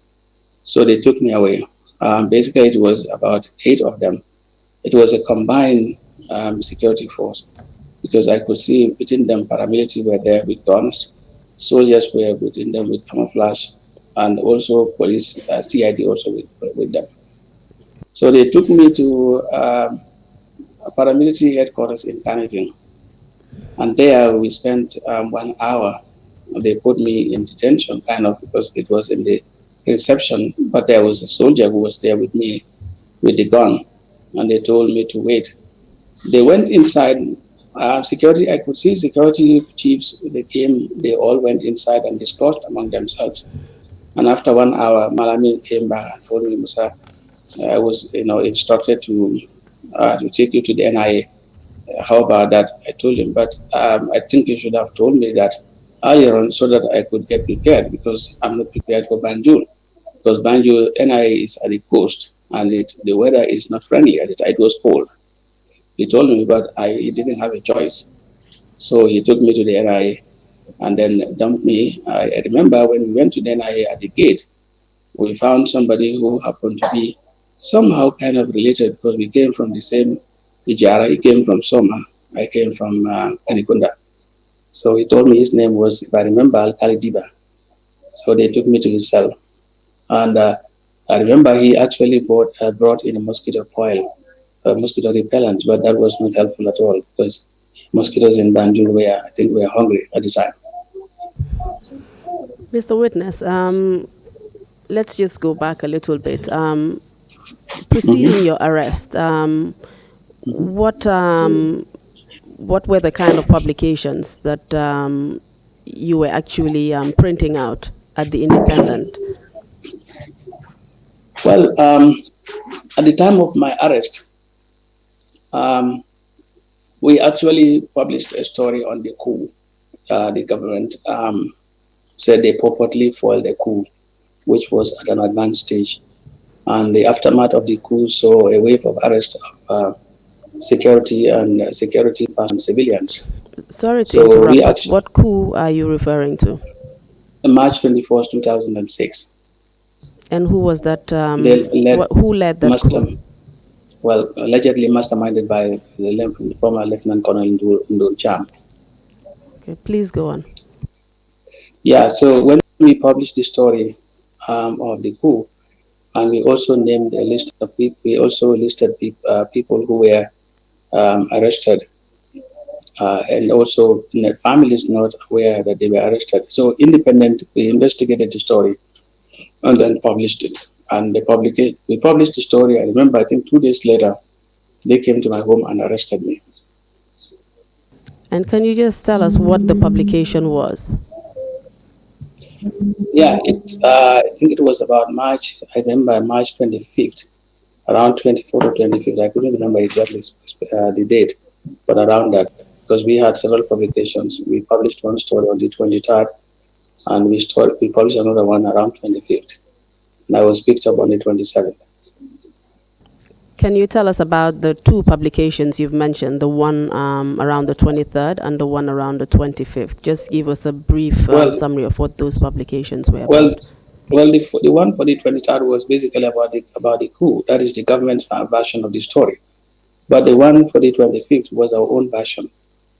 So they took me away. Basically, it was about 8 of them. It was a combined security force because I could see within them paramilitary were there with guns, soldiers were within them with camouflage, and also police, CID also with them. So they took me to a paramilitary headquarters in Canada, and there we spent 1 hour. They put me in detention, kind of, because it was in the reception, but there was a soldier who was there with me with the gun, and they told me to wait. They went inside. Security, I could see security chiefs, they came, they all went inside and discussed among themselves. And after 1 hour, Malami came back and told me, Musa, I was, instructed to take you to the NIA. How about that? I told him, but I think you should have told me that earlier on so that I could get prepared because I'm not prepared for Banjul. Because Banjul, NIA is at the coast and the weather is not friendly at the time. It was cold. He told me, but he didn't have a choice. So he took me to the NIA and then dumped me. I remember when we went to the NIA at the gate, we found somebody who happened to be somehow kind of related because we came from the same Ijara. He came from Soma. I came from Kanikunda. So he told me his name was, if I remember, Alkali Diba. So they took me to his cell. And I remember he actually brought in a mosquito coil, a mosquito repellent, but that was not helpful at all because mosquitoes in Banjul I think, were hungry at the time. Mr. Witness, let's just go back a little bit. Preceding your arrest, what were the kind of publications that you were actually printing out at the Independent? Well, at the time of my arrest, we actually published a story on the coup. The government said they purportedly foiled the coup, which was at an advanced stage. And the aftermath of the coup saw a wave of arrest of security and civilians. Sorry to interrupt. What coup are you referring to? March 24th, 2006. And who was that? Who led that coup? Well, allegedly masterminded by the former Lieutenant Colonel Ndul Cham. Okay, please go on. Yeah, so when we published the story of the coup, and we also named a list of people, we also listed people who were arrested, and also families not aware that they were arrested. So independent, we investigated the story and then published it. And we published the story. I remember, I think 2 days later, they came to my home and arrested me. And can you just tell us what the publication was? Yeah, I think it was about March, I remember March 25th, around 24th or 25th. I couldn't remember exactly the date, but around that, because we had several publications. We published one story on the 23rd, and we published another one around 25th. And I was picked up on the 27th. Can you tell us about the 2 publications you've mentioned, the one around the 23rd and the one around the 25th? Just give us a brief summary of what those publications were about. Well, the one for the 23rd was basically about the coup. That is the government's version of the story. But the one for the 25th was our own version,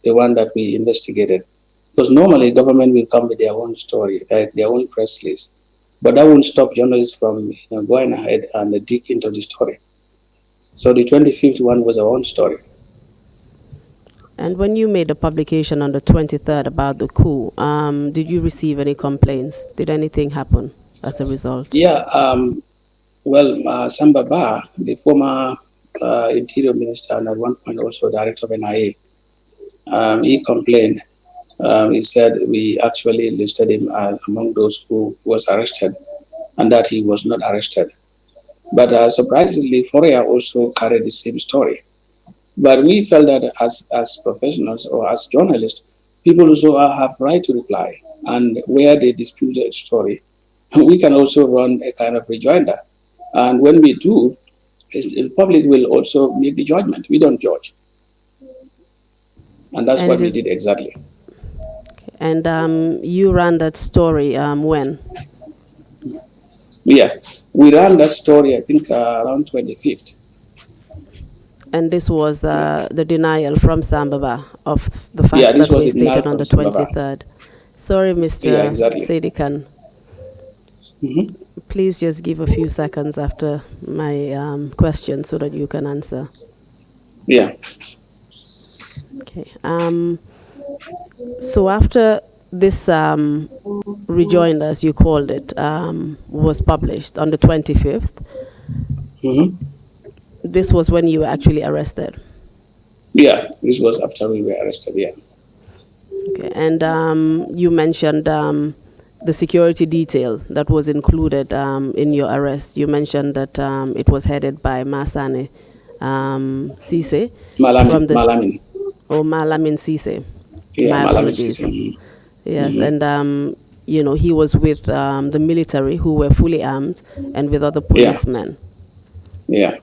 the one that we investigated. Because normally government will come with their own story, right, their own press release. But that won't stop journalists from going ahead and dig into the story. So the 25th one was our own story. And when you made the publication on the 23rd about the coup, did you receive any complaints? Did anything happen as a result? Yeah, well, Samba Ba, the former Interior Minister and at one point also Director of NIA, he complained. He said we actually listed him among those who was arrested and that he was not arrested. But surprisingly, Foria also carried the same story. But we felt that as professionals or as journalists, people also have right to reply. And where they dispute a story, we can also run a kind of rejoinder. And when we do, the public will also make the judgment. We don't judge. And that's what we did exactly. And you ran that story when? Yeah, we ran that story, I think, around 25th. And this was the denial from Sambaba of the facts that were stated on the 23rd. Sorry, Mr. Exactly. Saidykhan. Please just give a few seconds after my question so that you can answer. Yeah. Okay. So after this rejoinder, as you called it, was published on the 25th, this was when you were actually arrested? Yeah, this was after we were arrested, yeah. Okay. And you mentioned the security detail that was included in your arrest. You mentioned that it was headed by Masane Cisse. Malamin. Oh, Malamin Cisse. Yeah, Malamin Cisse. Yes, and you know, he was with the military who were fully armed and with other policemen. Yeah.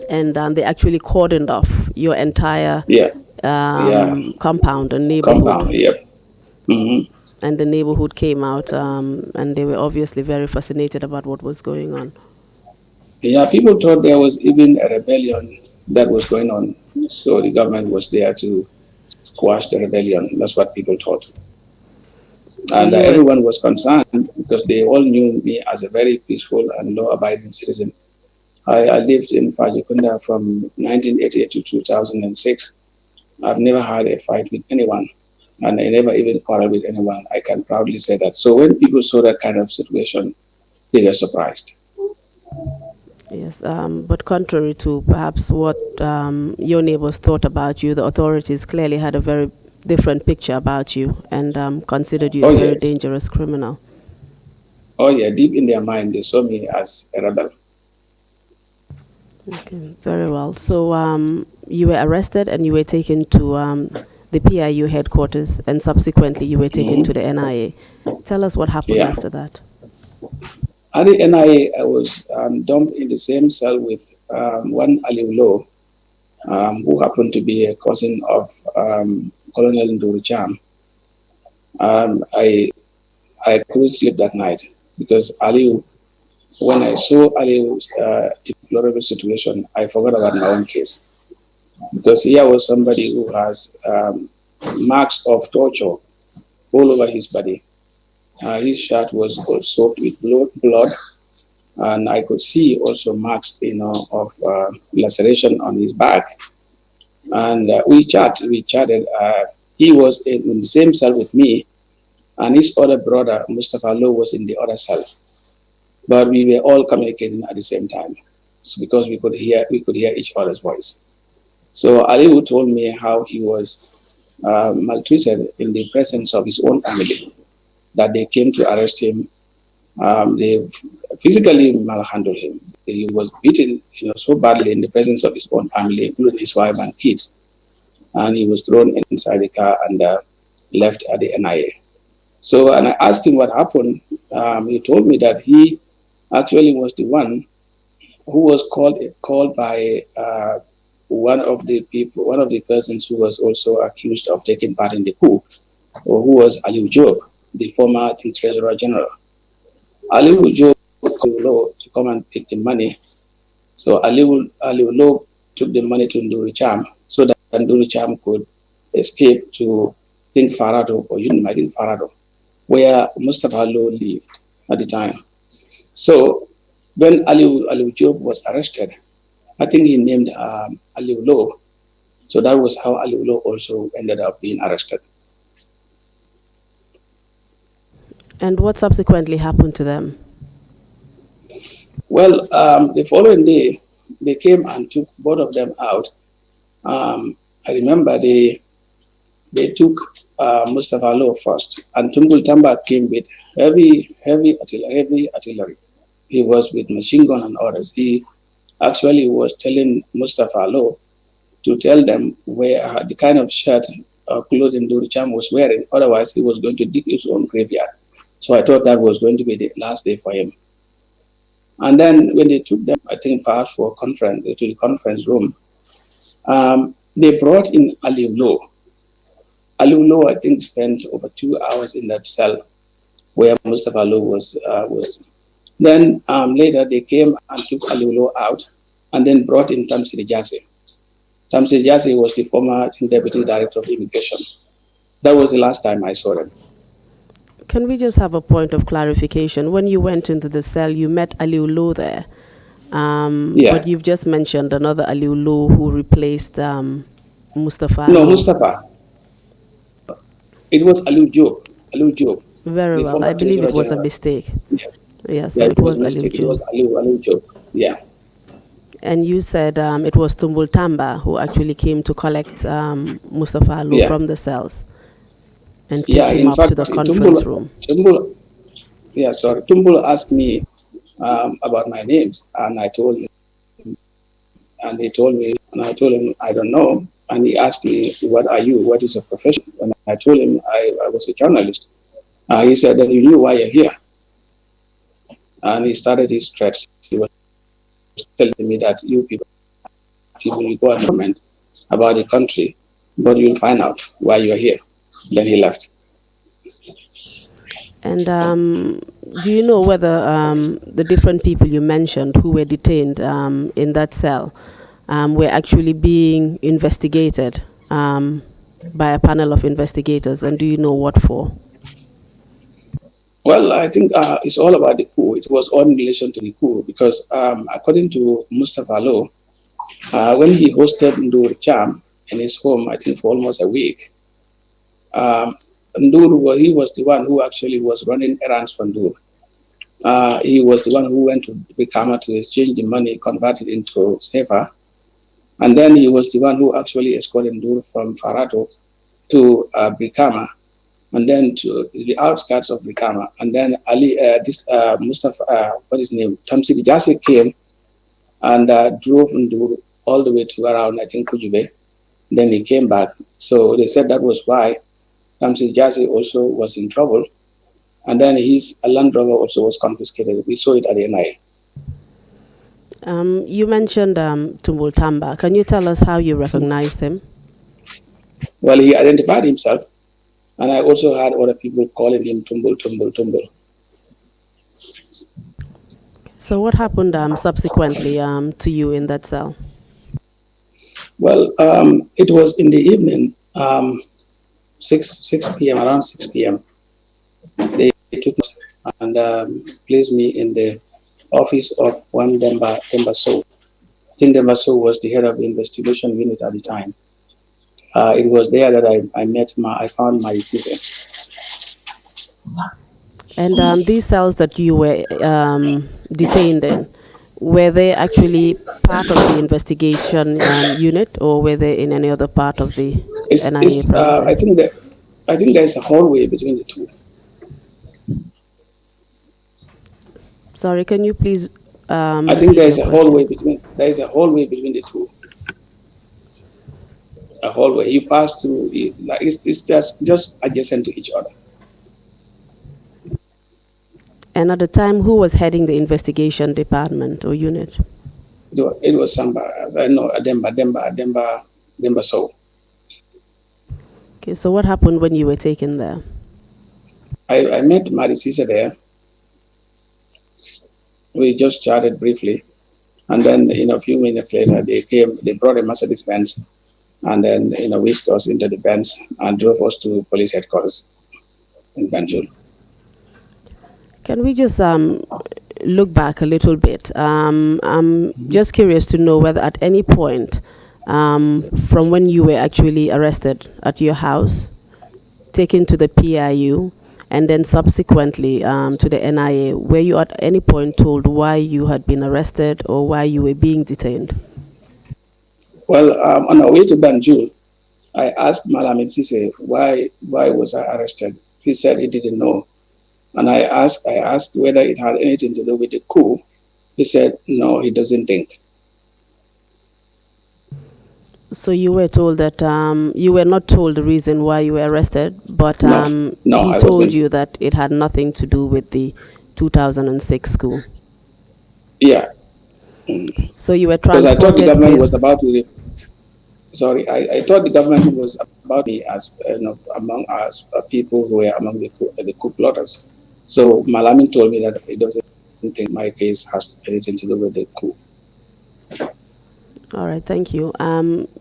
And they actually cordoned off your entire compound and neighborhood. Compound, yep. And the neighborhood came out, and they were obviously very fascinated about what was going on. Yeah, people thought there was even a rebellion that was going on. So the government was there to squash the rebellion. That's what people thought. And everyone was concerned because they all knew me as a very peaceful and law-abiding citizen. I lived in Fajikunda from 1988 to 2006. I've never had a fight with anyone, and I never even quarreled with anyone. I can proudly say that. So when people saw that kind of situation, they were surprised. Yes, but contrary to perhaps what your neighbors thought about you, the authorities clearly had a very different picture about you and considered you a very dangerous criminal. Oh yeah, deep in their mind, they saw me as a rebel. Okay, very well. So you were arrested and you were taken to the PIU headquarters, and subsequently you were taken to the NIA. Tell us what happened after that. At the NIA, I was dumped in the same cell with one Aliulo, who happened to be a cousin of Colonel Nduricham. I couldn't sleep that night because Aliu, when I saw Aliu's deplorable situation, I forgot about my own case. Because here was somebody who has marks of torture all over his body. His shirt was all soaked with blood, and I could see also marks, of laceration on his back. And we chatted. He was in the same cell with me, and his other brother, Mustafa Low, was in the other cell. But we were all communicating at the same time, so because we could hear each other's voice. So Aliu told me how he was maltreated in the presence of his own family, that they came to arrest him. They physically malhandled him. He was beaten, so badly in the presence of his own family, including his wife and kids. And he was thrown inside the car and left at the NIA. So, and I asked him what happened. He told me that he actually was the one who was called by one of the persons who was also accused of taking part in the coup, or who was Aliu Job, the former Treasurer General. Aliu Job called to come and pick the money. So Aliu Low took the money to Nduricham so that Nduricham could escape to think Farado or United Farado, where Mustafa Low lived at the time. So when Aliu Job was arrested, I think he named Aliu Low So that was how Aliulo also ended up being arrested. And what subsequently happened to them? Well, the following day, they came and took both of them out. I remember they took Mustafa Low first, and Tumbul Tamba came with heavy artillery. He was with machine gun and others. He actually was telling Mustafa Low to tell them where the kind of shirt or clothing Duricham was wearing. Otherwise, he was going to dig his own graveyard. So I thought that was going to be the last day for him. And then when they took them, I think perhaps for a conference, to the conference room, they brought in Aliu Low. Aliu Low, I think, spent over 2 hours in that cell where Mustafa Low was. Then later they came and took Aliu Low out and then brought in Tamsiri Jase. Tamsiri Jase was the former deputy director of immigration. That was the last time I saw them. Can we just have a point of clarification? When you went into the cell, you met Aliu Low there. Yeah. But you've just mentioned another Aliu Low who replaced Mustafa. No, Mustafa. It was Aliu Job. Aliu Job. Very well. I believe it was a mistake. Yeah. Yes, Yeah, so it was Aliu It Job. was Aliu Job. Yeah. And you said it was Tumbul Tamba who actually came to collect Mustafa Low from the cells and take him up to the conference room. Tumbul asked me about my names, and I told him, and he told me, and I told him, I don't know. And he asked me, what are you? What is your profession? And I told him I was a journalist. He said that you knew why you're here. And he started his threats. He was telling me that you people will go and comment about the country, but you'll find out why you're here. Then he left. And do you know whether the different people you mentioned who were detained in that cell were actually being investigated by a panel of investigators? And do you know what for? Well, I think it's all about the coup. It was all in relation to the coup because according to Mustafa Low, when he hosted Ndur Cham in his home, I think for almost a week, Ndur, he was the one who actually was running errands for Ndur. He was the one who went to Brikama to exchange the money, converted into Sefa. And then he was the one who actually escorted Ndur from Farato to Brikama, and then to the outskirts of Brikama. And then Mustafa, what is his name? Tamsiri Jase came and drove Ndur all the way to around, I think, Kujube. Then he came back. So they said that was why Tamsiri Jase also was in trouble. And then his Land Rover also was confiscated. We saw it at the NIA. You mentioned Tumbul Tamba. Can you tell us how you recognized him? Well, he identified himself. And I also had other people calling him Tumbul, Tumbul, Tumbul. So what happened subsequently to you in that cell? Well, it was in the evening, 6 p.m., around 6 p.m. They took me and placed me in the office of one Demba Sow. I think Demba Sow was the head of the investigation unit at the time. It was there that I found my sister. And these cells that you were detained in, were they actually part of the investigation unit, or were they in any other part of the NIA premises? I think there's a hallway between the two. Sorry, can you please? I think there is a hallway between the two. A hallway. You pass through. It's just adjacent to each other. And at the time, who was heading the investigation department or unit? It was somebody. I know Demba Sow. Okay, so what happened when you were taken there? I met Marisisa there. We just chatted briefly, and then a few minutes later they brought a Mercedes Benz, and then whisked us into the Benz and drove us to police headquarters in Banjul. Can we just look back a little bit? I'm just curious to know whether at any point from when you were actually arrested at your house, taken to the PIU, and then subsequently to the NIA. Were you at any point told why you had been arrested or why you were being detained? Well, on our way to Banjul, I asked Malamin Sise why was I arrested. He said he didn't know. And I asked whether it had anything to do with the coup. He said no, he doesn't think. So you were told that you were not told the reason why you were arrested, but No, he I told wasn't. you that it had nothing to do with the 2006 coup. Yeah. So you were Because I thought the transported government was with. about to. Sorry, I thought the government was about me as among us people who were among the coup plotters. So Malamin told me that he doesn't think my case has anything to do with the coup. All right, thank you.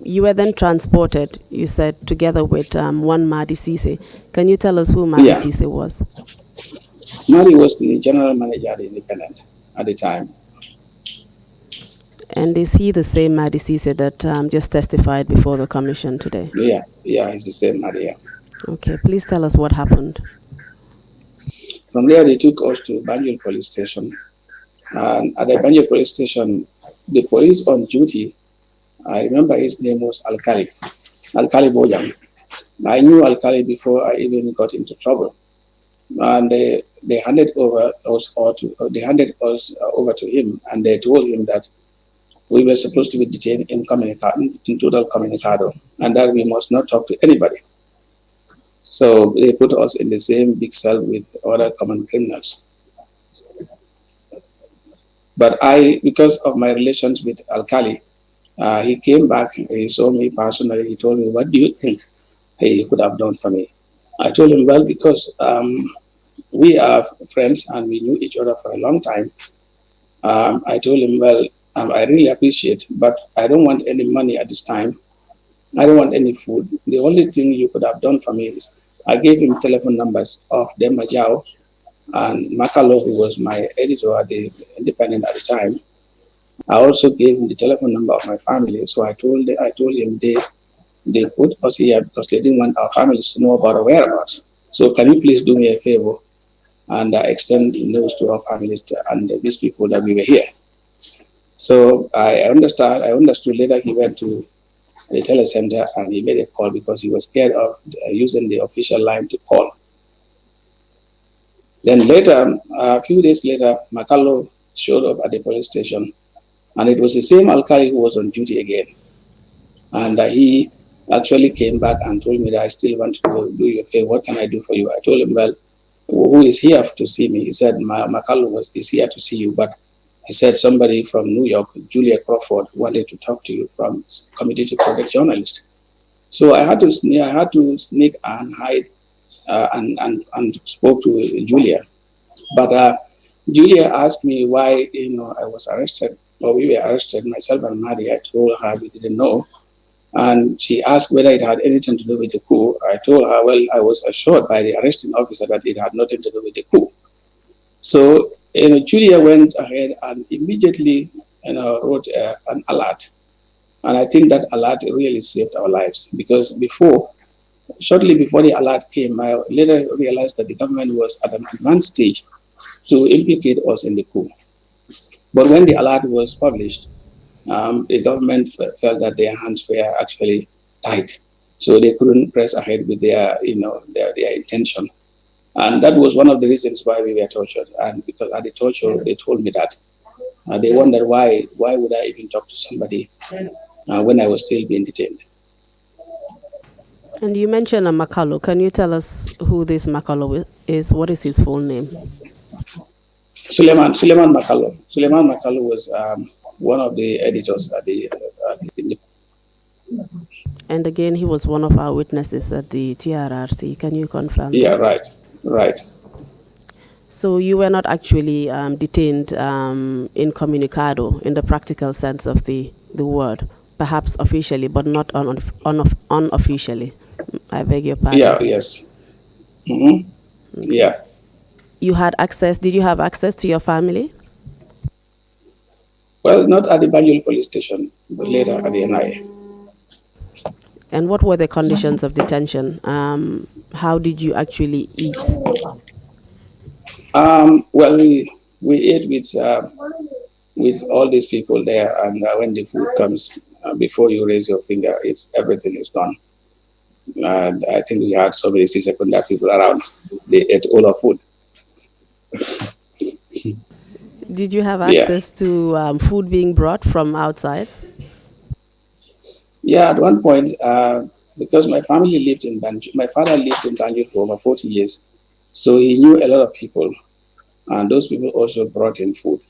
You were then transported, you said, together with one Madi Sise. Can you tell us who Madi Yeah, Sise was? Mari was the general manager at the Independent at the time. And is he the same Madi Sise that just testified before the commission today? Yeah, it's the same Mari. Yeah. Okay, please tell us what happened. From there, they took us to Banjul police station. And at the Banjul police station, the police on duty, I remember his name was Alkali Bojang. I knew Alkali before I even got into trouble. And they handed us over to him, and they told him that we were supposed to be detained in total communicado, and that we must not talk to anybody. So they put us in the same big cell with other common criminals. But because of my relations with Alkali, he came back, he saw me personally, he told me, what do you think he could have done for me? I told him, well, because we are friends and we knew each other for a long time. I told him, well, I really appreciate, but I don't want any money at this time. I don't want any food. The only thing you could have done for me is I gave him telephone numbers of Demba Jao and Makalo, who was my editor at the Independent at the time. I also gave him the telephone number of my family. So I told him they put us here because they didn't want our families to know about our whereabouts. So can you please do me a favor and extend news to our families and these people that we were here? So I understood later he went to the telecenter and he made a call because he was scared of using the official line to call. Then later, a few days later, Makalo showed up at the police station, and it was the same Alkali who was on duty again. And he actually came back and told me that I still want to do you a favor. What can I do for you? I told him, well, who is here to see me? He said, Makalo is here to see you, but he said somebody from New York, Julia Crawford, wanted to talk to you from Committee to Protect Journalists. So I had to sneak and hide and spoke to Julia. But Julia asked me why I was arrested, or we were arrested, myself and Maddie. I told her we didn't know. And she asked whether it had anything to do with the coup. I told her, well, I was assured by the arresting officer that it had nothing to do with the coup. So Julia went ahead and immediately wrote an alert. And I think that alert really saved our lives because shortly before the alert came, I later realized that the government was at an advanced stage to implicate us in the coup. But when the alert was published, the government felt that their hands were actually tied, so they couldn't press ahead with their intention. And that was one of the reasons why we were tortured. And because at the torture, they told me that they wondered why would I even talk to somebody when I was still being detained. And you mentioned a Makalo. Can you tell us who this Makalo is? What is his full name? Suleiman Makalo. Suleiman Makalo was one of the editors at the And again, he was one of our witnesses at the Trrc. Can you confirm? Yeah, that? right. So you were not actually detained incommunicado in the practical sense of the word, perhaps officially, but not unofficially. I beg your pardon. Yeah, yes. Mm-hmm. Okay. Yeah. You had access. Did you have access to your family? Well, not at the Banjul police station, but later at the NIA. And what were the conditions of detention? How did you actually eat? Well, we ate with all these people there, and when the food comes, before you raise your finger, it's everything is gone. And I think we had so many secondary people around. They ate all our food. Did you have Yeah. access to food being brought from outside? Yeah, at one point, because my family lived in Banjul, my father lived in Banjul for over 40 years. So he knew a lot of people, and those people also brought in food.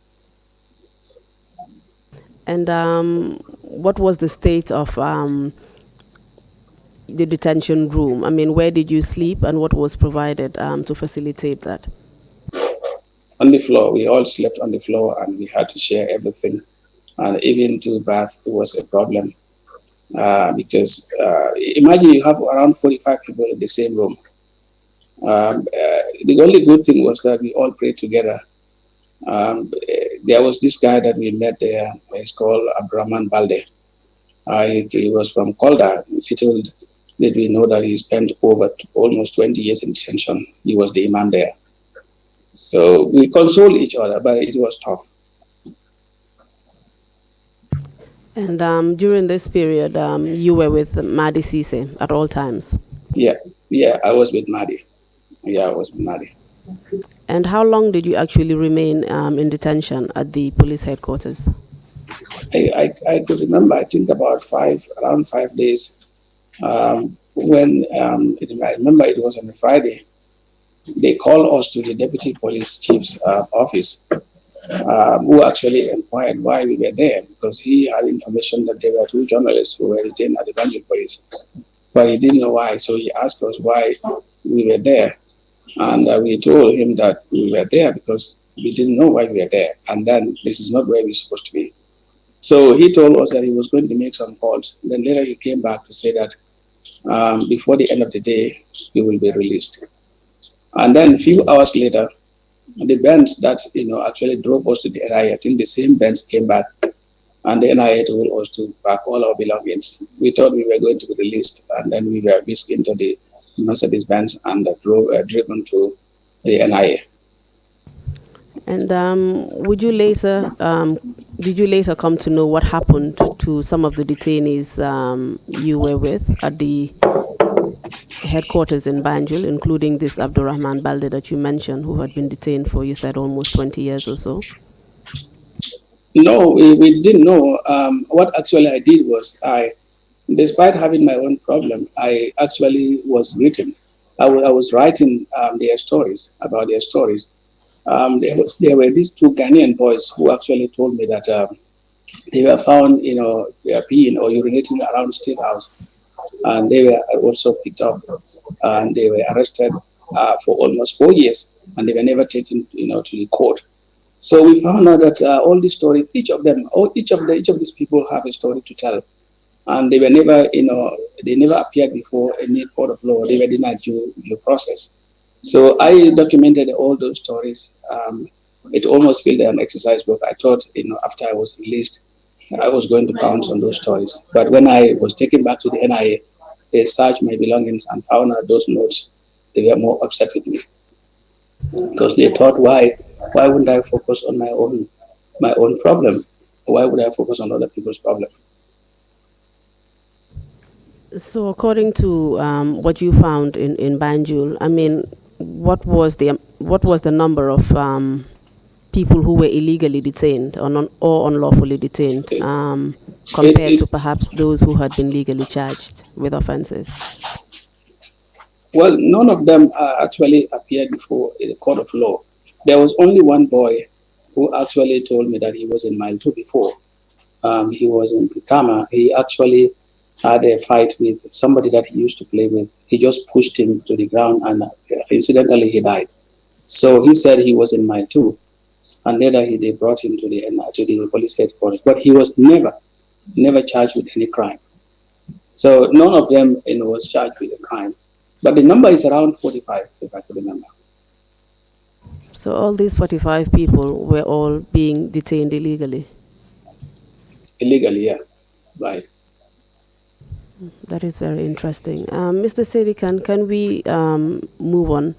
And what was the state of the detention room? I mean, where did you sleep and what was provided to facilitate that? On the floor, we all slept on the floor, and we had to share everything. And even to bath was a problem because imagine you have around 45 people in the same room. The only good thing was that we all prayed together. There was this guy that we met there. He's called Abdurrahman Balde. He was from Kolda. Little did we know that he spent over almost 20 years in detention. He was the imam there. So we consoled each other, but it was tough. And during this period, you were with Madi Sise at all times. Yeah, I was with Madi. Yeah, I was with Madi. And how long did you actually remain in detention at the police headquarters? I could remember, I think around 5 days. I remember it was on a Friday. They called us to the deputy police chief's office, who actually inquired why we were there, because he had information that there were two journalists who were detained at the Banjul police, but he didn't know why. So he asked us why we were there, and we told him that we were there because we didn't know why we were there, and then this is not where we're supposed to be. So he told us that he was going to make some calls. Then later he came back to say that before the end of the day, he will be released. And then a few hours later, the Benz that actually drove us to the NIA, I think the same Benz came back, and the NIA told us to pack all our belongings. We thought we were going to be released, and then we were whisked into the Mercedes Benz and driven to the NIA. And did you later come to know what happened to some of the detainees you were with at the headquarters in Banjul, including this Abdurrahman Balde that you mentioned, who had been detained for, you said, almost 20 years or so? No, we didn't know. What actually I did was, despite having my own problem, I actually was written. I was writing their stories, about their stories. There were these two Ghanaian boys who actually told me that they were found, peeing or urinating around State House, and they were also picked up, and they were arrested for almost 4 years, and they were never taken, to the court. So we found out that all these stories, each of these people have a story to tell, and they were never, they never appeared before any court of law. They were denied due process. So I documented all those stories. It almost felt an exercise book. I thought, after I was released, I was going to pounce on those stories. But when I was taken back to the NIA, they searched my belongings and found out those notes. They were more upset with me because they thought, why wouldn't I focus on my own problem? Why would I focus on other people's problem? So according to what you found in Banjul, I mean, what was the number of people who were illegally detained or unlawfully detained compared to perhaps those who had been legally charged with offenses? Well, none of them actually appeared before the court of law. There was only one boy who actually told me that he was in Mile 2 before. He was in Pitama. He actually had a fight with somebody that he used to play with. He just pushed him to the ground, and incidentally he died. So he said he was in Mile 2, and later they brought him to the police headquarters. But he was never charged with any crime. So none of them was charged with a crime. But the number is around 45, if I could remember. So all these 45 people were all being detained illegally? Illegally, yeah, right. That is very interesting. Mr. Saidykhan, can we move on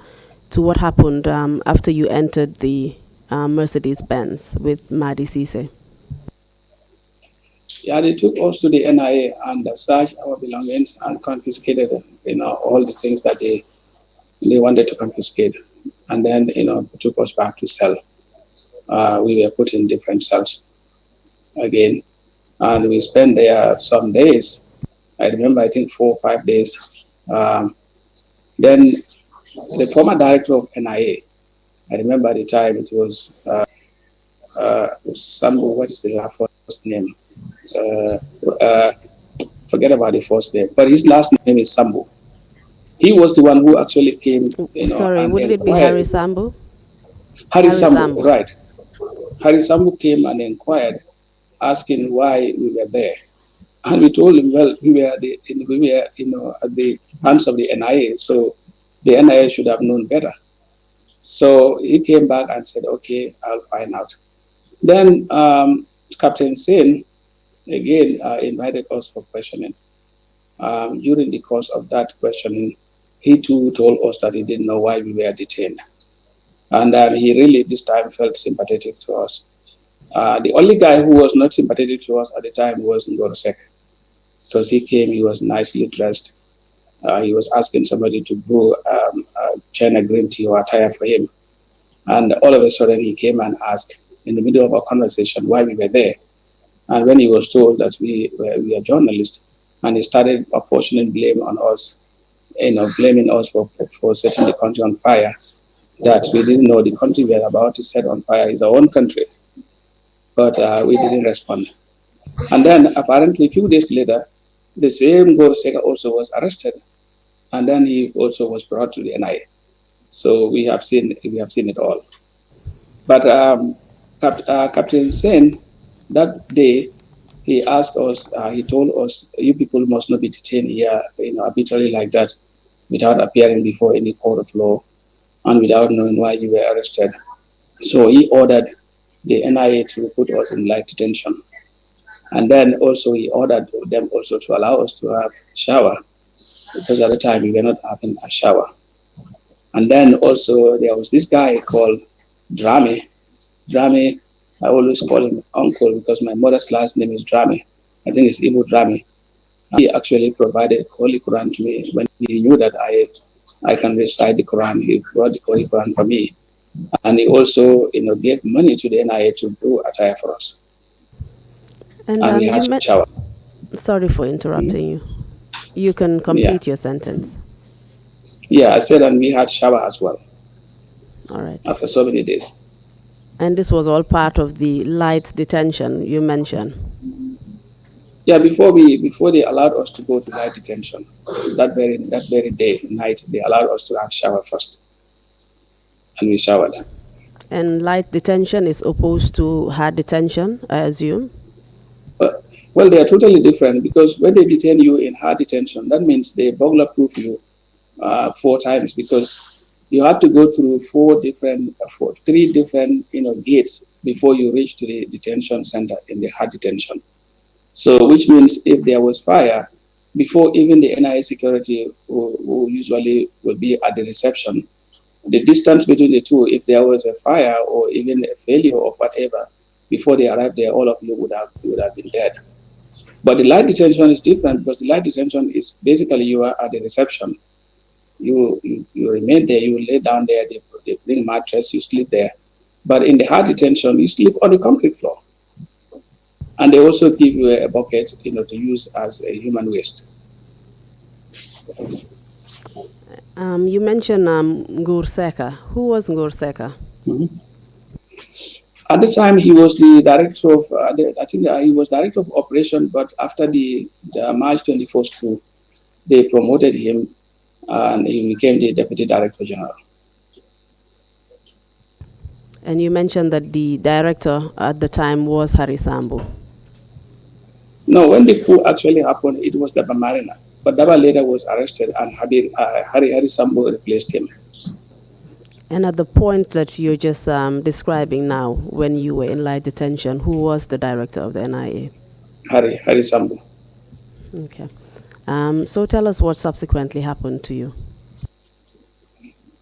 to what happened after you entered the Mercedes-Benz with Madi Cisse? Yeah, they took us to the NIA and searched our belongings and confiscated, all the things that they wanted to confiscate. And then, took us back to cell. We were put in different cells again. And we spent there some days. I remember, I think 4 or 5 days. Then the former director of NIA, I remember at the time it was Sambu, what is the first name? Forget about the first name, but his last name is Sambu. He was the one who actually came, Sorry, and wouldn't it be inquired. Harry Sambu? Harry Sambu, right. Harry Sambu came and inquired, asking why we were there. And we told him, well, we were at the hands of the NIA, so the NIA should have known better. So he came back and said, okay, I'll find out. Then Captain Sen, again, invited us for questioning. During the course of that questioning, he too told us that he didn't know why we were detained. And he really, this time, felt sympathetic to us. The only guy who was not sympathetic to us at the time was Ngorosek. Because he came, he was nicely dressed. He was asking somebody to brew China green tea or attire for him. And all of a sudden, he came and asked, in the middle of our conversation, why we were there. And when he was told that we are journalists, and he started apportioning blame on us, blaming us for setting the country on fire, that we didn't know the country we were about to set on fire is our own country. But we didn't respond. And then apparently a few days later, the same Goroseka also was arrested. And then he also was brought to the NIA. So we have seen it all. But Captain Sen, that day, he asked us, he told us, you people must not be detained here, arbitrarily like that, without appearing before any court of law and without knowing why you were arrested. So he ordered the NIA to put us in light detention. And then also he ordered them also to allow us to have a shower, because at the time we were not having a shower. And then also there was this guy called Drame. Drame, I always call him uncle because my mother's last name is Drame. I think it's Ibu Drame. He actually provided Holy Quran to me when he knew that I can recite the Quran. He brought the Holy Quran for me. And he also, gave money to the NIA to do attire for us. And we had to shower. Sorry for interrupting you. You can complete your sentence. Yeah, I said, and we had shower as well. All right. After so many days. And this was all part of the light detention you mentioned. Yeah, before they allowed us to go to light detention, that very day, night, they allowed us to have shower first. And we showered. And light detention is opposed to hard detention, I assume? Well, they are totally different, because when they detain you in hard detention, that means they burglar-proof you 4 times, because you have to go through 3 different gates before you reach to the detention center in the hard detention. So, which means if there was fire, before even the NIA security, who usually will be at the reception, the distance between the two, if there was a fire or even a failure of whatever, before they arrived there, all of you would have been dead. But the light detention is different, because the light detention is basically you are at the reception. You remain there, you lay down there, they bring a mattress, you sleep there. But in the hard detention, you sleep on the concrete floor. And they also give you a bucket, to use as a human waste. You mentioned Ngor Who was Ngor Seka? Mm-hmm. At the time, he was the director of, he was director of operation, but after the March 21st coup, they promoted him and he became the deputy director general. And you mentioned that the director at the time was Harry Sambu. No, when the coup actually happened, it was Daba Marina. But Daba later was arrested and Harry Sambu replaced him. And at the point that you're just describing now, when you were in light detention, who was the director of the NIA? Harry Sambu. Okay. So tell us what subsequently happened to you.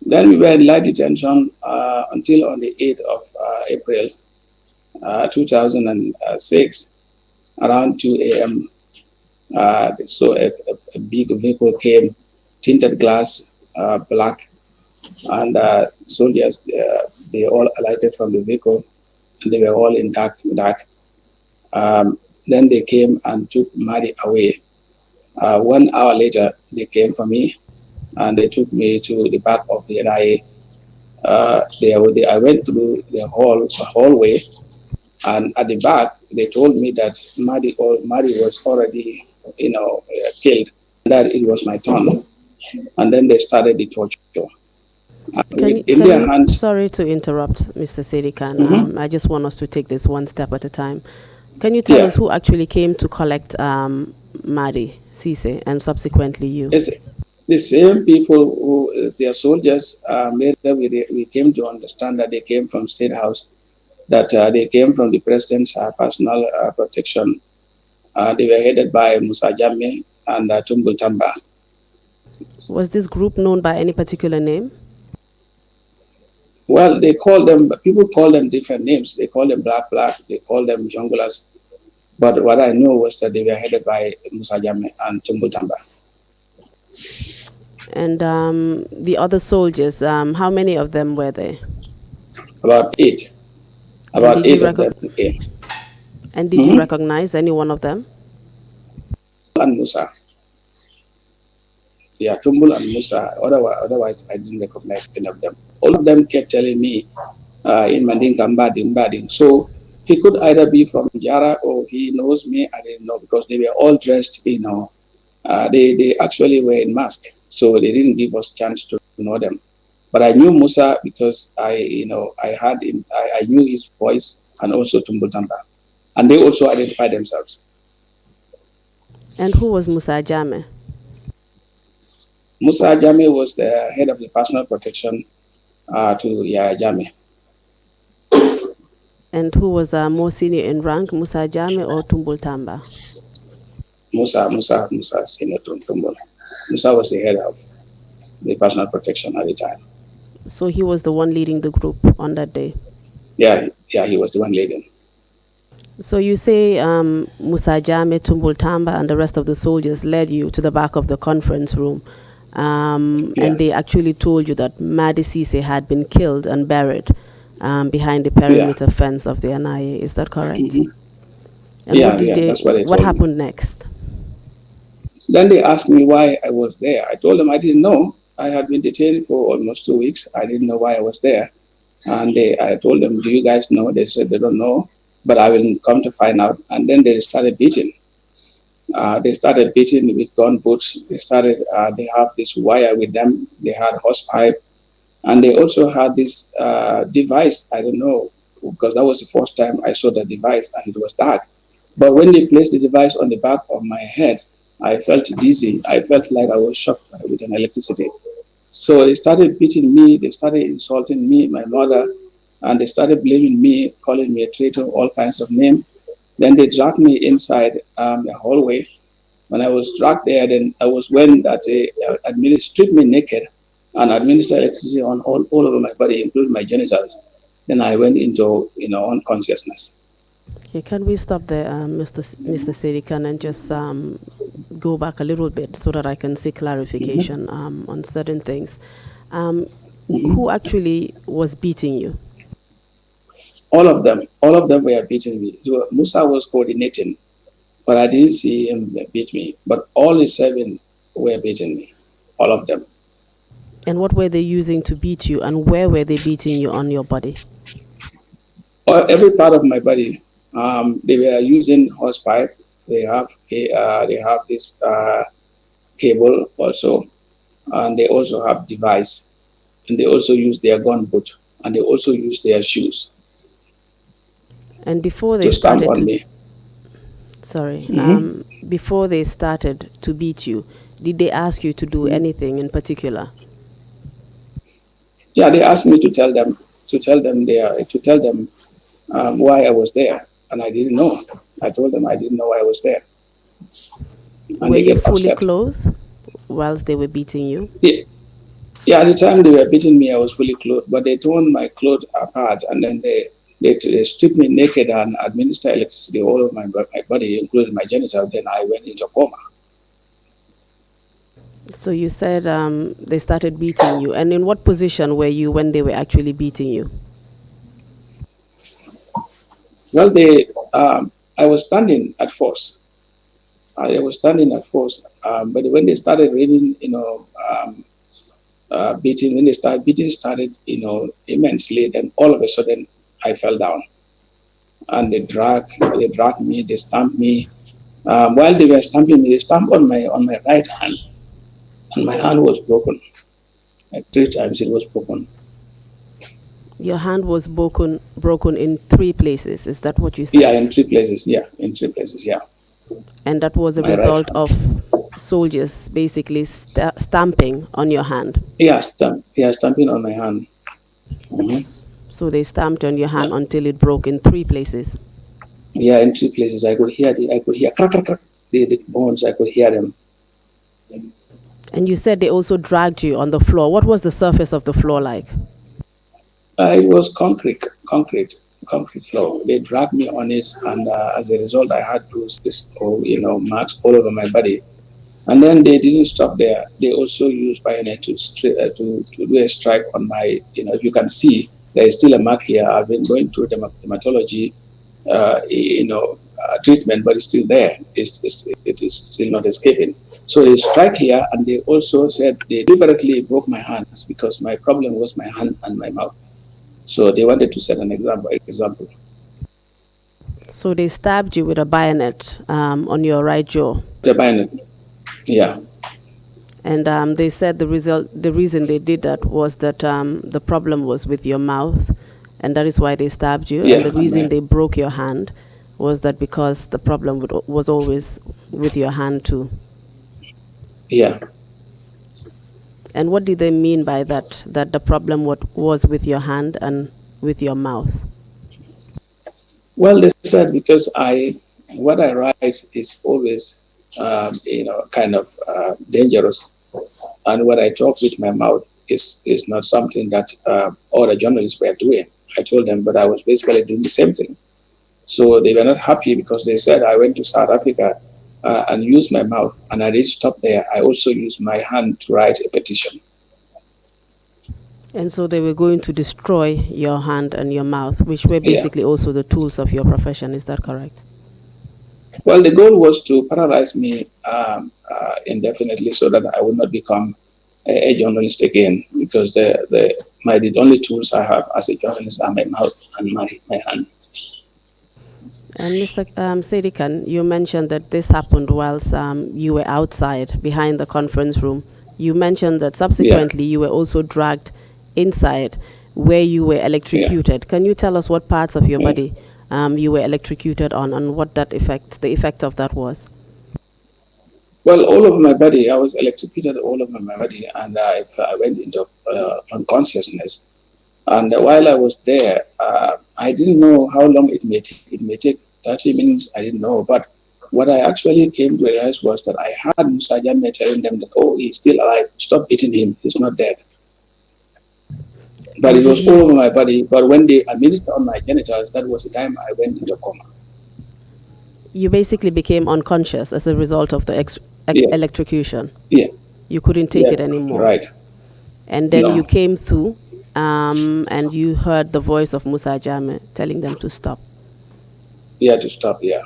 Then we were in light detention until on the 8th of April 2006, around 2 a.m. So a big vehicle came, tinted glass, black, and soldiers, they all alighted from the vehicle, and they were all in dark. Then they came and took Madi away. 1 hour later, they came for me, and they took me to the back of the NIA. I went through the hallway, and at the back, they told me that Madi was already, killed, that it was my turn. And then they started the torture. Sorry to interrupt, Mr. Saidykhan. I just want us to take this one step at a time. Can you tell us who actually came to collect Madi Cisse and subsequently you? Yes, the same people who, they are soldiers, later we came to understand that they came from State House, that they came from the President's personal protection. They were headed by Musa Jammeh and Tumbul Tamba. Was this group known by any particular name? Well, people call them different names. They call them Black, they call them Junglers. But what I know was that they were headed by Musa Jammeh and Tumbul Tamba. And the other soldiers, how many of them were there? About 8. About 8 of them came. And did you recognize any one of them? And Musa. Yeah, Tumbul and Musa. Otherwise, I didn't recognize any of them. All of them kept telling me in Mandinka, Mbading. So he could either be from Jara or he knows me. I didn't know because they were all dressed, they actually were in mask. So they didn't give us a chance to know them. But I knew Musa because I knew his voice, and also Tumbul Tamba. And they also identified themselves. And who was Musa Jammeh? Musa Jammeh was the head of the personal protection to Yahya Jammeh. And who was more senior in rank, Musa Jammeh or Tumbul Tamba? Musa senior to Tumbul. Musa was the head of the personal protection at the time. So he was the one leading the group on that day? Yeah, he was the one leading. So you say Musa Jammeh, Tumbul Tamba, and the rest of the soldiers led you to the back of the conference room. And they actually told you that Madi Cisse had been killed and buried behind the perimeter fence of the NIA. Is that correct? And that's what they told What happened next? Then they asked me why I was there. I told them I didn't know. I had been detained for almost 2 weeks. I didn't know why I was there. And I told them, do you guys know? They said they don't know, but I will come to find out. And then they started beating. They started beating with gun boots. They have this wire with them. They had hose pipe. And they also had this device. I don't know, because that was the first time I saw the device and it was dark. But when they placed the device on the back of my head, I felt dizzy. I felt like I was shocked with an electricity. So they started beating me. They started insulting me, my mother, and they started blaming me, calling me a traitor, all kinds of names. Then they dragged me inside the hallway. When I was dragged there, then I was when that they stripped me naked and administered electricity on all over my body, including my genitals. Then I went into unconsciousness. Okay, can we stop there, Mr. Saidykhan, and just go back a little bit so that I can see clarification on certain things. Who actually was beating you? All of them were beating me. Musa was coordinating, but I didn't see him beat me. But all the 7 were beating me, all of them. And what were they using to beat you, and where were they beating you on your body? Every part of my body. They were using hose pipe. They have this cable also, and they also have device, and they also use their gun boot, and they also use their shoes. And before they started before they started to beat you, did they ask you to do anything in particular? Yeah, they asked me to tell them why I was there. And I didn't know. I told them I didn't know why I was there. and Were they you get fully upset. clothed whilst they were beating you? Yeah, yeah, at the time they were beating me, I was fully clothed, but they torn my clothes apart and then they stripped me naked and administered electricity all over my body, including my genitals. Then I went into coma. So you said they started beating you. And in what position were you when they were actually beating you? Well, I was standing at first. I was standing at first, but when they started raining, beating, when they started beating, started, immensely. Then all of a sudden, I fell down, and they dragged me, they stamped me. While they were stamping me, they stamped on my right hand, and my hand was broken. Like 3 times, it was broken. Your hand was broken in 3 places. Is that what you Yeah, said? in 3 places. Yeah, in 3 places. Yeah, And that was a my right result hand. of soldiers basically stamping on your hand. Yeah, stamping on my hand. Mhm. So they stamped on your hand Yeah. until it broke in 3 places. Yeah, in 3 places. I could hear crack, crack, crack. The bones, I could hear them. And you said they also dragged you on the floor. What was the surface of the floor like? It was concrete floor. They dragged me on it, and as a result, I had bruises or marks all over my body. And then they didn't stop there. They also used bayonet to do a strike on my. If you can see, there is still a mark here. I've been going through dermatology, treatment, but it's still there. It is still not escaping. So they strike here, and they also said they deliberately broke my hands because my problem was my hand and my mouth. So they wanted to set an example. So they stabbed you with a bayonet on your right jaw. The bayonet, yeah, And they said the reason they did that was that the problem was with your mouth, and that is why they stabbed you. And yeah, the reason they broke your hand was that because the problem was always with your hand too. yeah. And what did they mean by that? That the problem was with your hand and with your mouth? Well, they said because what I write is always, kind of dangerous, and what I talk with my mouth is not something that other journalists were doing. I told them, but I was basically doing the same thing. So they were not happy because they said I went to South Africa and used my mouth, and I didn't stop there. I also used my hand to write a petition. And so they were going to destroy your hand and your mouth, which were Yeah. basically also the tools of your profession. Is that correct? Well, the goal was to paralyze me indefinitely so that I would not become a journalist again, because the only tools I have as a journalist are my mouth and my hand. And Mr. Saidykhan, you mentioned that this happened whilst you were outside behind the conference room. You mentioned that Yeah, subsequently you were also dragged inside where you were yeah, electrocuted. Can you tell us what parts of your yeah. body you were electrocuted on, and what the effect of that was? Well, all over my body, I was electrocuted all over my body, and I went into unconsciousness. And while I was there, I didn't know how long it may take. It may take 30 minutes. I didn't know. But what I actually came to realize was that I had Musa telling them that, oh, he's still alive. Stop beating him. He's not dead. But And it did was all you over my body. But when they administered on my genitals, that was the time I went into coma. you basically became unconscious as a result of the Yeah, electrocution? yeah, You couldn't take yeah, it anymore. right. And then you No, came through, and you heard the voice of Musa telling them to stop. you had to stop. Yeah,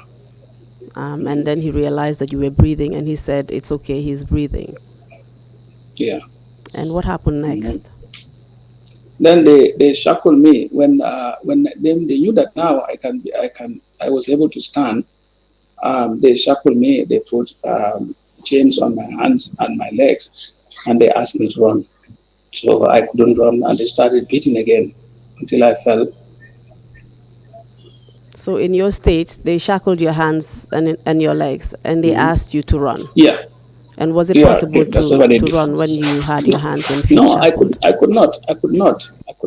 And then he realized that you were breathing, and he said, "It's okay, he's breathing." yeah. And what happened Mhm. next? Then they shackled me when they knew that now I was able to stand. They shackled me. They put chains on my hands and my legs, and they asked me to run. So I couldn't run, and they started beating again until I fell. So in your state, they shackled your hands and your legs, and they Mhm. asked you to run. Yeah, And was it yeah, possible that's what they to did. run when you had your hands and feet No, shackled? I could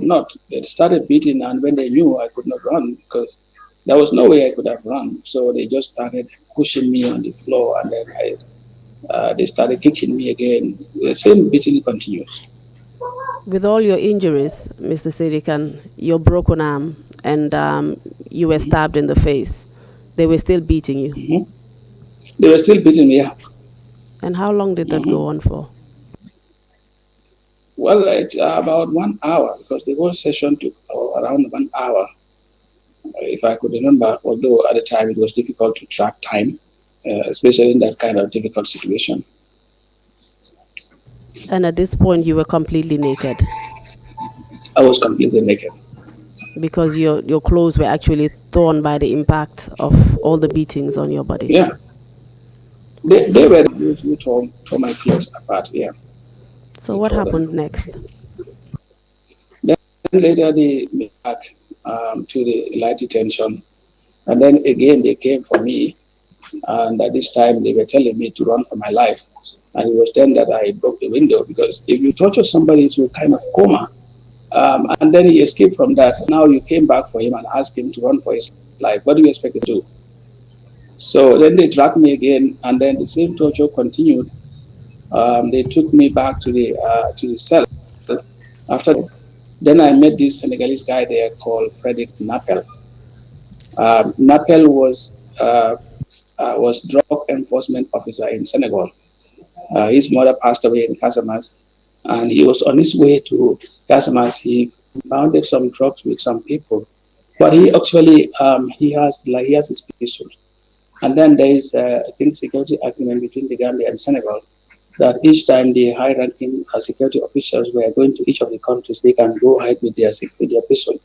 not. They started beating, and when they knew I could not run because there was no way I could have run, so they just started pushing me on the floor, and then They started kicking me again. The same beating continues. With all your injuries, Mr. Saidykhan, your broken arm, and you were stabbed in the face, they were still beating you. Mm-hmm. They were still beating me up. And how long did that Mm-hmm. go on for? Well, it's about 1 hour because the whole session took around 1 hour, if I could remember, although at the time it was difficult to track time, especially in that kind of difficult situation. And at this point, you were completely naked I was completely naked. because your clothes were actually torn by the impact of all the beatings on your body. Yeah, they So, were those who tore my clothes apart. Yeah, so they what tore happened them. next? Then later they went back to the light detention, and then again they came for me, and at this time they were telling me to run for my life. And it was then that I broke the window because if you torture somebody to a kind of coma, and then he escaped from that, now you came back for him and asked him to run for his life. What do you expect to do? So then they dragged me again, and then the same torture continued. They took me back to the cell. After then, I met this Senegalese guy there called Frederick Napel. Napel was drug enforcement officer in Senegal. His mother passed away in Casamas, and he was on his way to Casamas. He bounded some drugs with some people, but he actually he has his pistol. And then there is I think security agreement between the Gambia and Senegal that each time the high-ranking security officials were going to each of the countries, they can go hide with their pistol.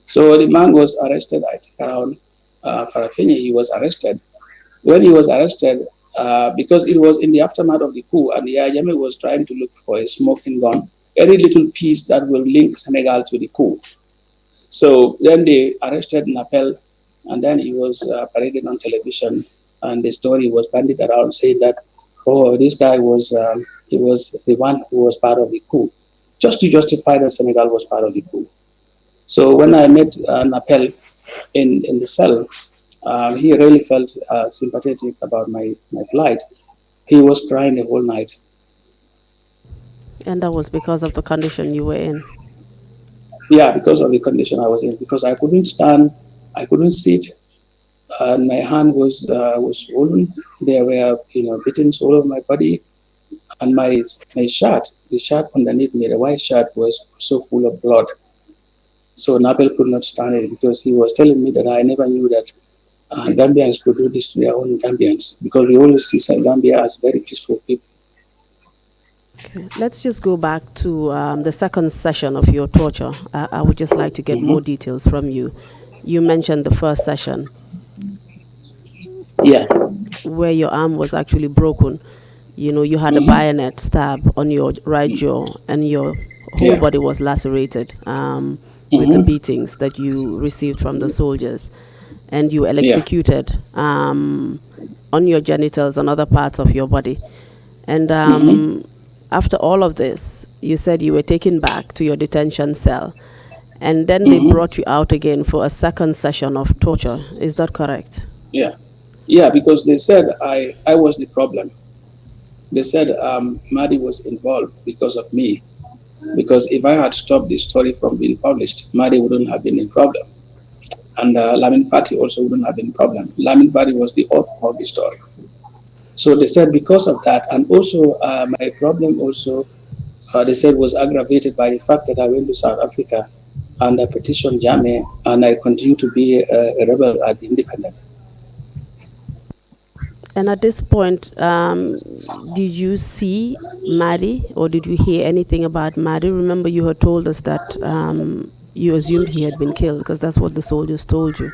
So the man was arrested, I think around Farafeni, he was arrested. When he was arrested, because it was in the aftermath of the coup, and the Yame was trying to look for a smoking gun, any little piece that will link Senegal to the coup. So then they arrested Napel, and then he was paraded on television, and the story was bandied around saying that, oh, this guy he was the one who was part of the coup, just to justify that Senegal was part of the coup. So when I met Napel in the cell, he really felt sympathetic about my plight. He was crying the whole night. And that was because of the condition you were in. Yeah, because of the condition I was in, because I couldn't stand, I couldn't sit, and my hand was swollen. There were beatings all over my body, and my shirt, the shirt underneath me, the white shirt was so full of blood. So Nabel could not stand it because he was telling me that I never knew that Gambians could do this to their own Gambians because we always see Gambia as very peaceful people. Okay. Let's just go back to the second session of your torture. I would just like to get more details from you. You mentioned the first session. Yeah. Where your arm was actually broken. You had a bayonet stab on your right jaw, and your whole body was lacerated with the beatings that you received from the soldiers, and you were electrocuted on your genitals and other parts of your body. And after all of this, you said you were taken back to your detention cell, and then they brought you out again for a second session of torture. Is that correct? Yeah. Yeah, because they said I was the problem. They said Madi was involved because of me. Because if I had stopped the story from being published, Madi wouldn't have been in problem. And Lamin Fati also wouldn't have been in problem. Lamin Fati was the author of the story. So they said because of that, and also my problem also, they said was aggravated by the fact that I went to South Africa and I petitioned Jame, and I continue to be a rebel at the Independent. And at this point, did you see Madi, or did you hear anything about Madi? Remember, you had told us that you assumed he had been killed because that's what the soldiers told you.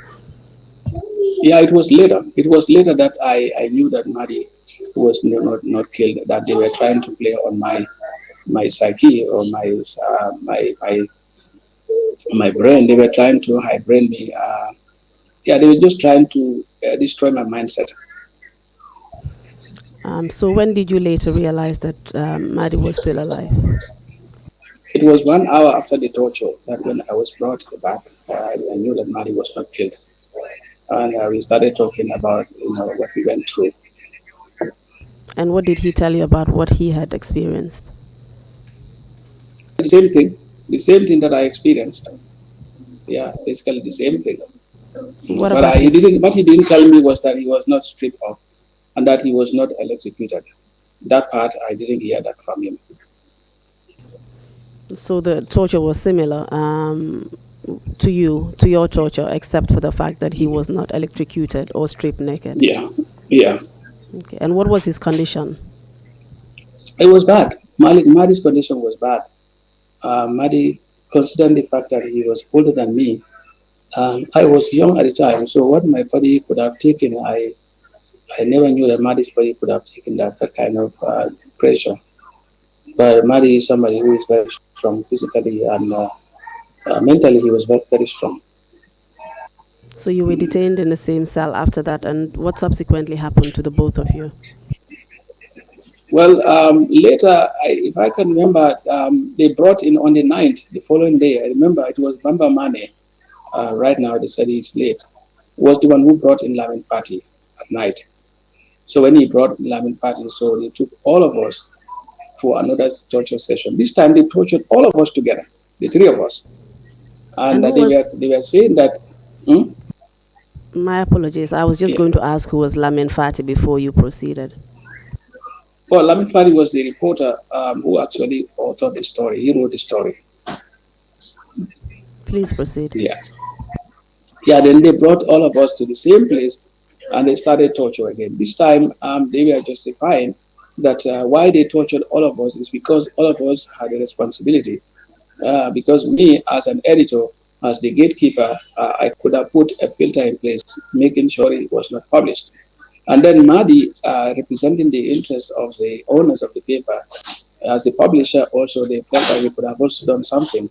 Yeah, it was later. It was later that I knew that Madi was not killed. That they were trying to play on my psyche or my brain. They were trying to high brain me. Yeah, they were just trying to destroy my mindset. So when did you later realize that Madi was still alive? It was 1 hour after the torture that when I was brought back, I knew that Madi was not killed. And we started talking about what we went through. And what did he tell you about what he had experienced? The same thing that I experienced. Yeah, basically the same thing. What But about he his? didn't. What he didn't tell me was that he was not stripped off and that he was not electrocuted. That part I didn't hear that from him. So the torture was similar to your torture, except for the fact that he was not electrocuted or stripped naked. Yeah, yeah. Okay. And what was his condition? It was bad. Madi's condition was bad. Madi, considering the fact that he was older than me, I was young at the time. So what my body could have taken, I never knew that Madi's body could have taken that kind of pressure. But Madi is somebody who is very strong physically and mentally. He was very, very strong. So you were detained in the same cell after that, and what subsequently happened to the both of you? Well, later, if I can remember, they brought in on the 9th, the following day. I remember it was Bamba Mane. Right now, they said it's late. Was the one who brought in Lamin Party at night. So when he brought Lamin Party, so they took all of us for another torture session. This time they tortured all of us together, the three of us, and And who was? they were saying that. Hmm? My apologies. I was just Yeah. going to ask who was Lamin Fati before you proceeded. Well, Lamin Fari was the reporter who actually authored the story. He wrote the story. Please proceed. Yeah. Yeah, then they brought all of us to the same place and they started torture again. This time, they were justifying that why they tortured all of us is because all of us had a responsibility. Because me, as an editor, as the gatekeeper, I could have put a filter in place, making sure it was not published. And then Madi, representing the interests of the owners of the paper, as the publisher, also they felt that we could have also done something.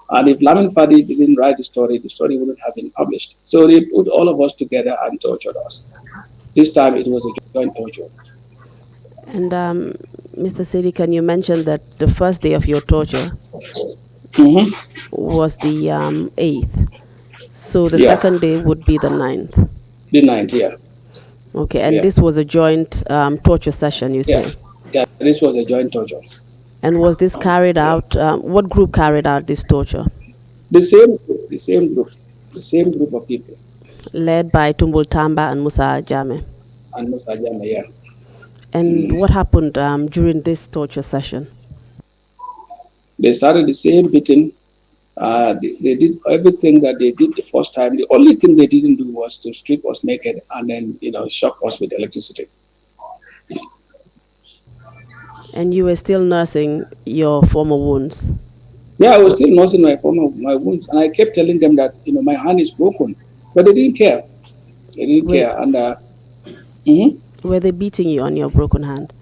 And if Lamin Fadi didn't write the story wouldn't have been published. So they put all of us together and tortured us. This time it was a joint torture. And Mr. Saidykhan, you mentioned that the first day of your torture Mm-hmm. was the 8th. So the Yeah. second day would be the 9th. The 9th, yeah. Okay, and Yeah. this was a joint torture session, you Yeah. say? Yeah, this was a joint torture. And was this carried out, what group carried out this torture? The same group of people. Led by Tumbul Tamba and Musa Jame. And Musa Jama, yeah. And what happened during this torture session? They started the same beating. They did everything that they did the first time. The only thing they didn't do was to strip us naked and then, shock us with electricity. And you were still nursing your former wounds? Yeah, I was still nursing my wounds, and I kept telling them that my hand is broken, but they didn't care. They didn't care, and were they beating you on your broken hand?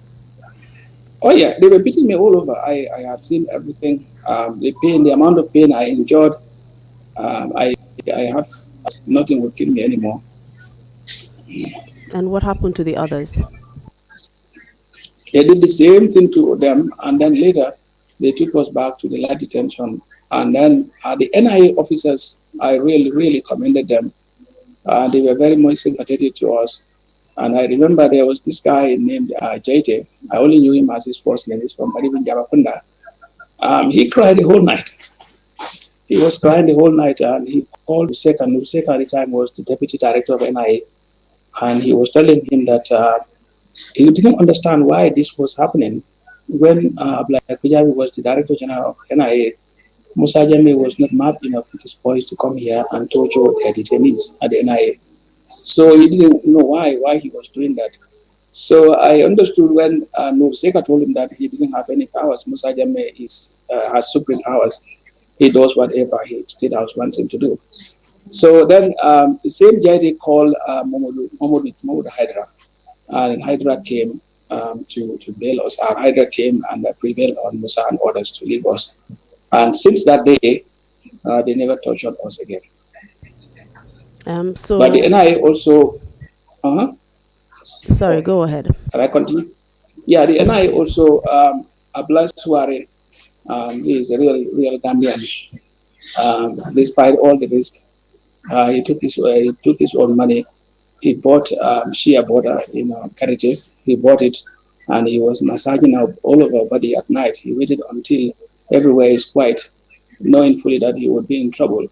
oh yeah, they were beating me all over. I have seen everything. The pain, the amount of pain I endured. I have nothing would kill me anymore. And what happened to the others? They did the same thing to them, and then later they took us back to the light detention. And then the NIA officers, I really, really commended them. They were very much sympathetic to us. And I remember there was this guy named Jaite. I only knew him as his first name. He's from Maribin Jabakunda. He cried the whole night. He was crying the whole night, and he called Nuseka. Nuseka at the time was the deputy director of NIA. And he was telling him that he didn't understand why this was happening. When Black Kujabi was the director general of NIA, Musa Jame was not mad enough with his boys to come here and torture their detainees at the NIA. So he didn't know why he was doing that. So I understood when Nuseka told him that he didn't have any powers. Musa Jame has supreme powers. He does whatever he State House wants him to do. So then the same Jaiti called Mahmoud Hydra. And Hydra came to bail us. Our Hydra came and prevailed on Musa and others to leave us. And since that day, they never tortured us again. But the NIA also... Sorry, go ahead. Can I continue? Yeah, the NIA also, Ablas Suare, he is a real Gambian. Despite all the risk, he took his own money. He bought Shia border in Karite. He bought it and he was massaging all of our body at night. He waited until everywhere is quiet, knowing fully that he would be in trouble.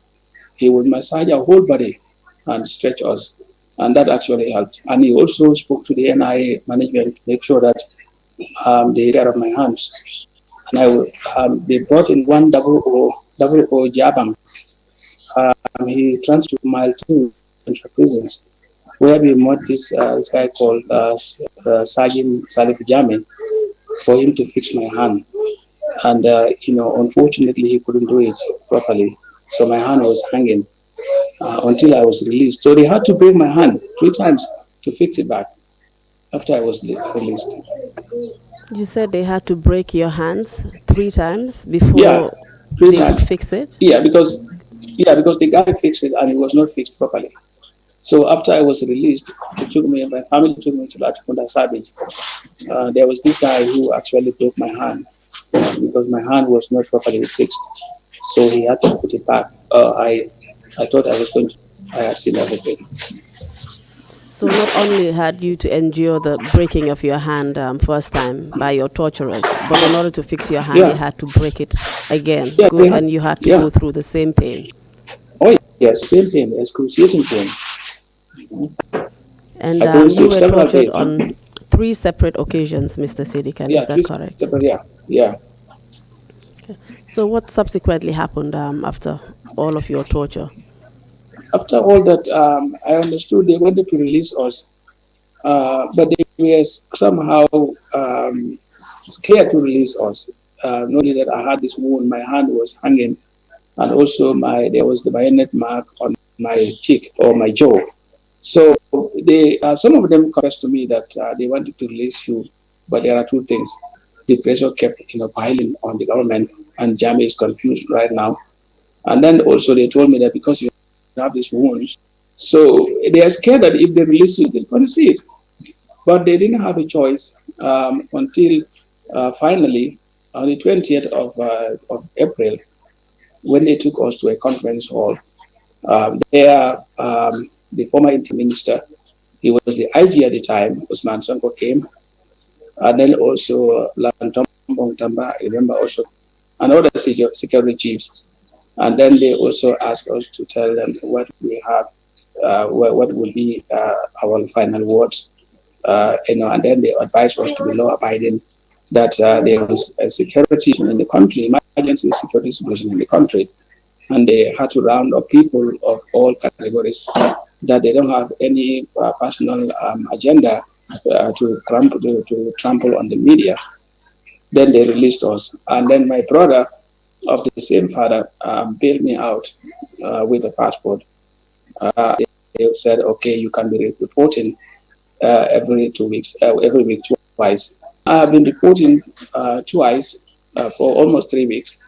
He would massage our whole body and stretch us, and that actually helped. And he also spoke to the NIA management to make sure that they take care of my hands. And they brought in one double O Jabang. He transferred to Mile 2 Central Prisons, where we met this guy called Sergeant Salif Jamin for him to fix my hand. And, unfortunately, he couldn't do it properly. So my hand was hanging until I was released. So they had to break my hand 3 times to fix it back after I was released. You said they had to break your hands 3 times before Yeah, three they would times. fix it? Because the guy fixed it and it was not fixed properly. So after I was released, my family took me to Latrikunda Savage. There was this guy who actually broke my hand because my hand was not properly fixed. So he had to put it back. I thought I was going to. I had seen everything. So not only had you to endure the breaking of your hand first time by your torturers, but in order to fix your hand, they Yeah, had to break it again. yeah, And you had to yeah. go through the same pain. Oh yes, same pain, excruciating pain. And I couldn't you sleep were several tortured days. on 3 separate occasions, Mr. Saidykhan. Is Yeah, that correct? yeah. So what subsequently happened after all of your torture? After all that, I understood they wanted to release us, but they were somehow scared to release us. Not only that, I had this wound, my hand was hanging, and also there was the bayonet mark on my cheek or my jaw. So some of them confessed to me that they wanted to release you, but there are two things. The pressure kept piling on the government, and Jami is confused right now. And then also they told me that because you have these wounds, so they are scared that if they release you, they're going to see it. But they didn't have a choice until finally on the 20th of April, when they took us to a conference hall. There, the former interior minister, he was the IG at the time, Usman Sonko came, and then also Lantom Tamba, I remember also, and other security chiefs. And then they also asked us to tell them what we have, what would be our final words, and then they advised us to be law abiding, that there was a security in the country, emergency security situation in the country, and they had to round up people of all categories, that they don't have any personal agenda to trample on the media. Then they released us, and then my brother of the same father bailed me out with a passport. They said, okay, you can be reporting every 2 weeks, every week twice. I have been reporting twice for almost 3 weeks.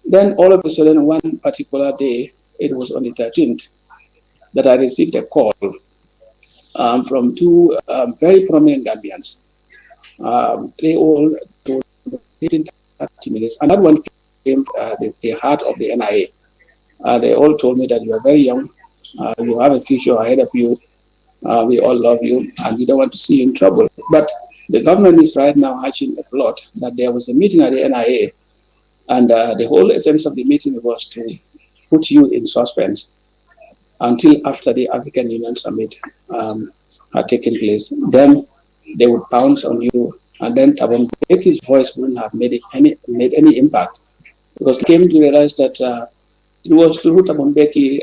Then all of a sudden, one particular day, it was on the 13th, that I received a call from two very prominent Gambians. They all told me 30 minutes, and that one came the heart of the NIA. They all told me that you are very young, you have a future ahead of you, we all love you, and we don't want to see you in trouble. But the government is right now hatching a plot that there was a meeting at the NIA, and the whole essence of the meeting was to put you in suspense until after the African Union Summit had taken place. Then they would pounce on you, and then Thabo Mbeki's voice wouldn't have made any impact, because they came to realize that it was through Thabo Mbeki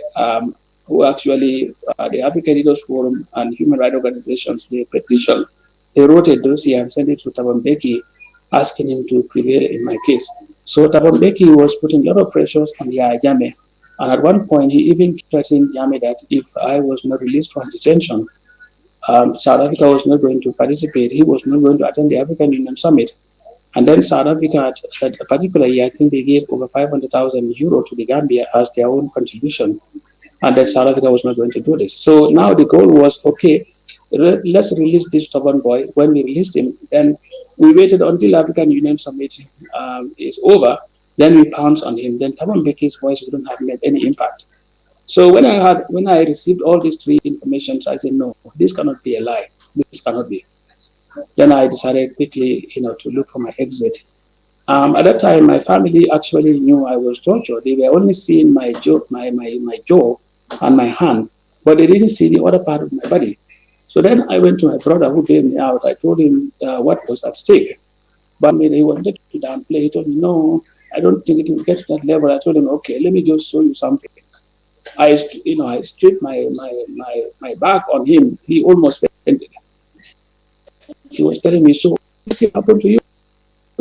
who actually, the African Leaders Forum and human rights organizations, they petitioned. They wrote a dossier and sent it to Thabo Mbeki, asking him to prevail in my case. So Thabo Mbeki was putting a lot of pressures on Yahya Jammeh. And at one point, he even threatened Jammeh that if I was not released from detention, South Africa was not going to participate. He was not going to attend the African Union Summit. And then South Africa, at a particular year, I think they gave over 500,000 euro to the Gambia as their own contribution. And then South Africa was not going to do this. So now the goal was, okay, let's release this stubborn boy. When we released him, then we waited until African Union Summit is over. Then we pounced on him. Then Thabo Mbeki's voice wouldn't have made any impact. So when I received all these three information, I said, no, this cannot be a lie. This cannot be. Then I decided quickly, to look for my exit. At that time, my family actually knew I was tortured. They were only seeing my jaw and my hand, but they didn't see the other part of my body. So then I went to my brother who bailed me out. I told him what was at stake. But I mean, he wanted to downplay. He told me, no, I don't think it will get to that level. I told him, okay, let me just show you something. I stripped my back on him. He almost fainted. He was telling me, so what happened to you?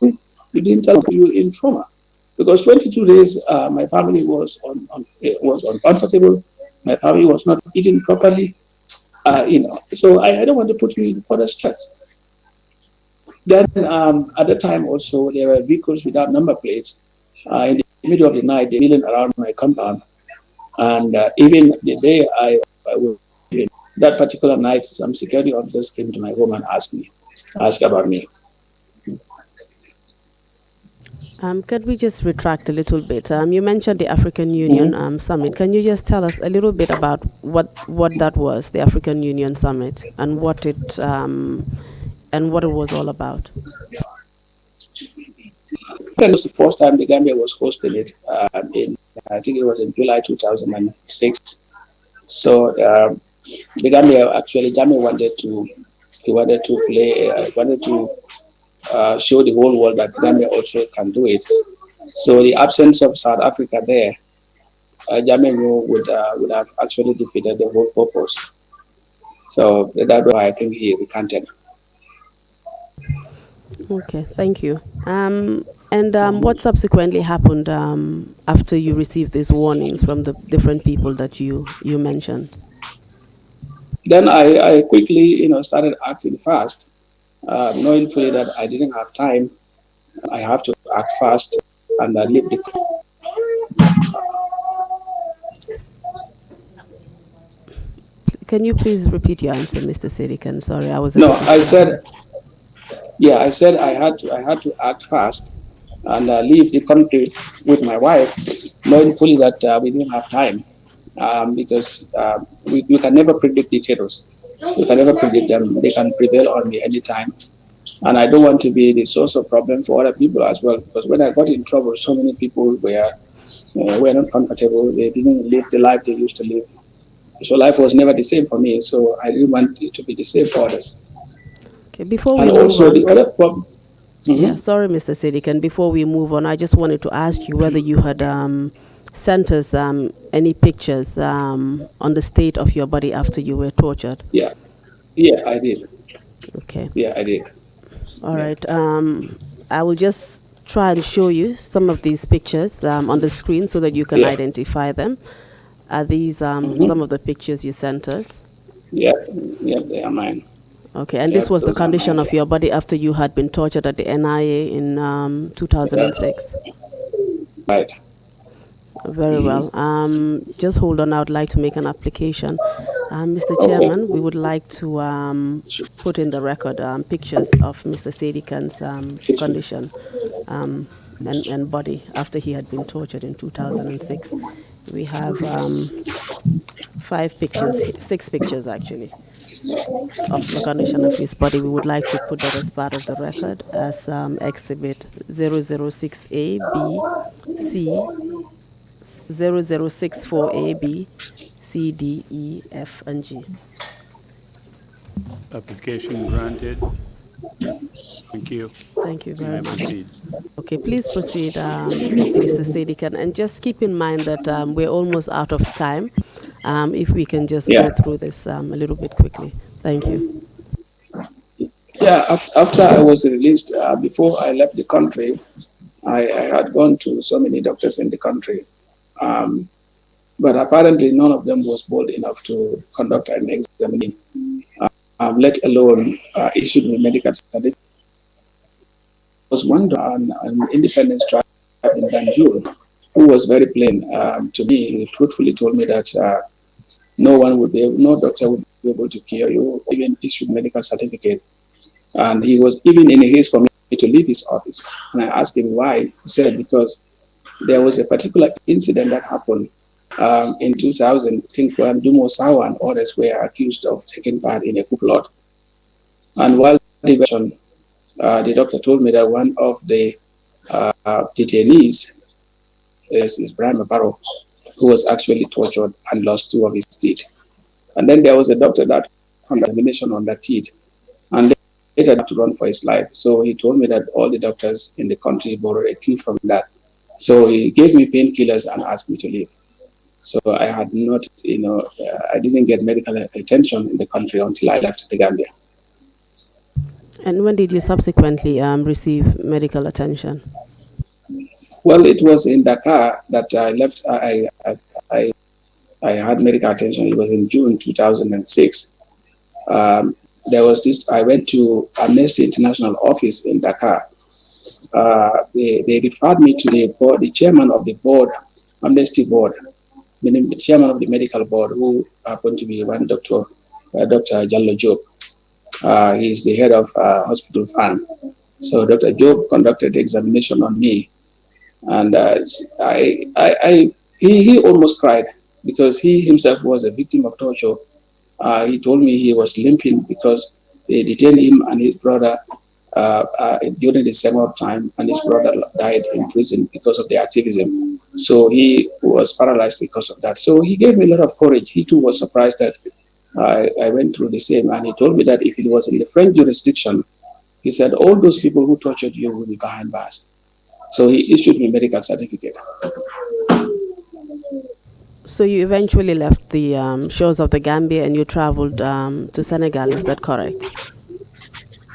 You didn't tell me you were in trauma. Because 22 days, my family was uncomfortable. My family was not eating properly. So I don't want to put you in further stress. Then at the time also, there were vehicles without number plates. In the middle of the night, they milling around my compound. And even the day I was that particular night, some security officers came to my home and asked about me. Can we just retract a little bit? You mentioned the African Union Summit. Can you just tell us a little bit about what that was, the African Union Summit, and what it was all about? It was the first time the Gambia was hosting it. I think it was in July 2006. So the Gambia wanted to show the whole world that Gambia also can do it. So the absence of South Africa there, Gambia would have actually defeated the whole purpose. So that's why I think he recanted. Okay, thank you. What subsequently happened after you received these warnings from the different people that you mentioned? Then I quickly, started acting fast, knowing fully that I didn't have time. I have to act fast and leave the. Can you please repeat your answer, Mr. Saidykhan? Sorry, I was. No, I said I had to act fast and leave the country with my wife, knowing fully that we didn't have time. Because we can never predict dictators. We can never predict them. They can prevail on me anytime. And I don't want to be the source of problem for other people as well. Because when I got in trouble, so many people were not comfortable. They didn't live the life they used to live. So life was never the same for me. So I didn't want it to be the same for others. Okay, before we and move also on, the other problem. Yeah, sorry, Mr. Saidykhan. Before we move on, I just wanted to ask you whether you had sent us any pictures on the state of your body after you were tortured. Yeah, I did. Okay. Yeah, I did. All right. I will just try and show you some of these pictures on the screen so that you can identify them. Are these some of the pictures you sent us? Yeah, they are mine. Okay, and this was the condition of your body after you had been tortured at the NIA in 2006? Right. Very well. Just hold on. I would like to make an application. Mr. Chairman, we would like to put in the record pictures of Mr. Saidykhan's condition and body after he had been tortured in 2006. We have 6 pictures actually, of the condition of his body. We would like to put that as part of the record as Exhibit 006A, B, C, 0064A, B, C, D, E, F, and G. Application granted. Thank you. Thank you very much. Proceed. Okay, please proceed, Mr. Saidykhan, and just keep in mind that we're almost out of time. If we can just go through this a little bit quickly. Thank you. Yeah, after I was released, before I left the country, I had gone to so many doctors in the country. But apparently none of them was bold enough to conduct an examination, let alone issue me medical certificate. There was one an independent tribe in Banjul who was very plain to me. He truthfully told me that no doctor would be able to cure you, even issue medical certificate. And he was even in a haste for me to leave his office. And I asked him why. He said, because there was a particular incident that happened in 2000, I think when Musa and others were accused of taking part in a coup plot. And while intervention, the doctor told me that one of the detainees is Brian Barrow, who was actually tortured and lost two of his teeth. And then there was a doctor that conducted examination on that teeth, and later had to run for his life. So he told me that all the doctors in the country borrowed a cue from that. So he gave me painkillers and asked me to leave. So I had not, I didn't get medical attention in the country until I left the Gambia. And when did you subsequently receive medical attention? Well, it was in Dakar that I left. I had medical attention. It was in June 2006. There was this. I went to Amnesty International office in Dakar. They referred me to the chairman of the board, Amnesty board, the chairman of the medical board, who happened to be one Dr. Jallo Job. He's the head of Hospital Fund. So Dr. Job conducted the examination on me, and he almost cried because he himself was a victim of torture. He told me he was limping because they detained him and his brother during the summer time, and his brother died in prison because of the activism. So he was paralyzed because of that. So he gave me a lot of courage. He too was surprised that I went through the same, and he told me that if it was in the French jurisdiction, he said all those people who tortured you will be behind bars. So he issued me a medical certificate. So you eventually left the shores of the Gambia and you traveled to Senegal, is that correct?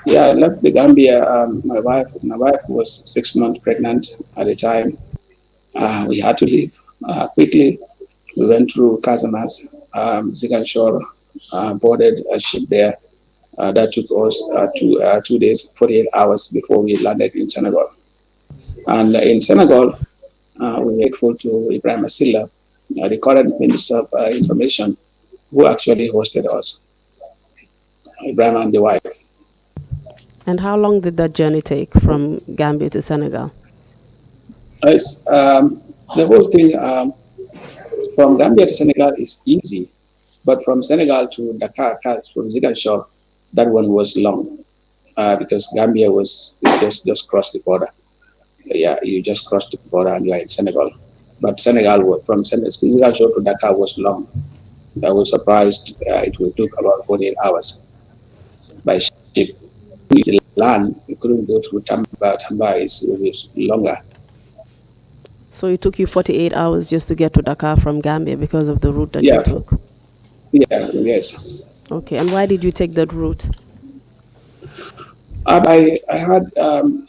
Yeah, I left the Gambia. My wife was 6 months pregnant at the time. We had to leave quickly. We went through Casamance, Ziganchor, boarded a ship there. That took us 2 days, 48 hours before we landed in Senegal. And in Senegal, we were grateful to Ibrahim Asila, the current Minister of Information, who actually hosted us, Ibrahim and the wife. And how long did that journey take from Gambia to Senegal? The whole thing from Gambia to Senegal is easy, but from Senegal to Dakar, from Ziganchor, that one was long because Gambia was just crossed the border. Yeah, you just crossed the border and you are in Senegal. But Senegal, from Ziganchor to Dakar was long. I was surprised it took about 48 hours by ship. The land, you couldn't go through Tamba. Tamba is longer. So it took you 48 hours just to get to Dakar from Gambia because of the route that you took? Yeah, yes. Okay, and why did you take that route? I had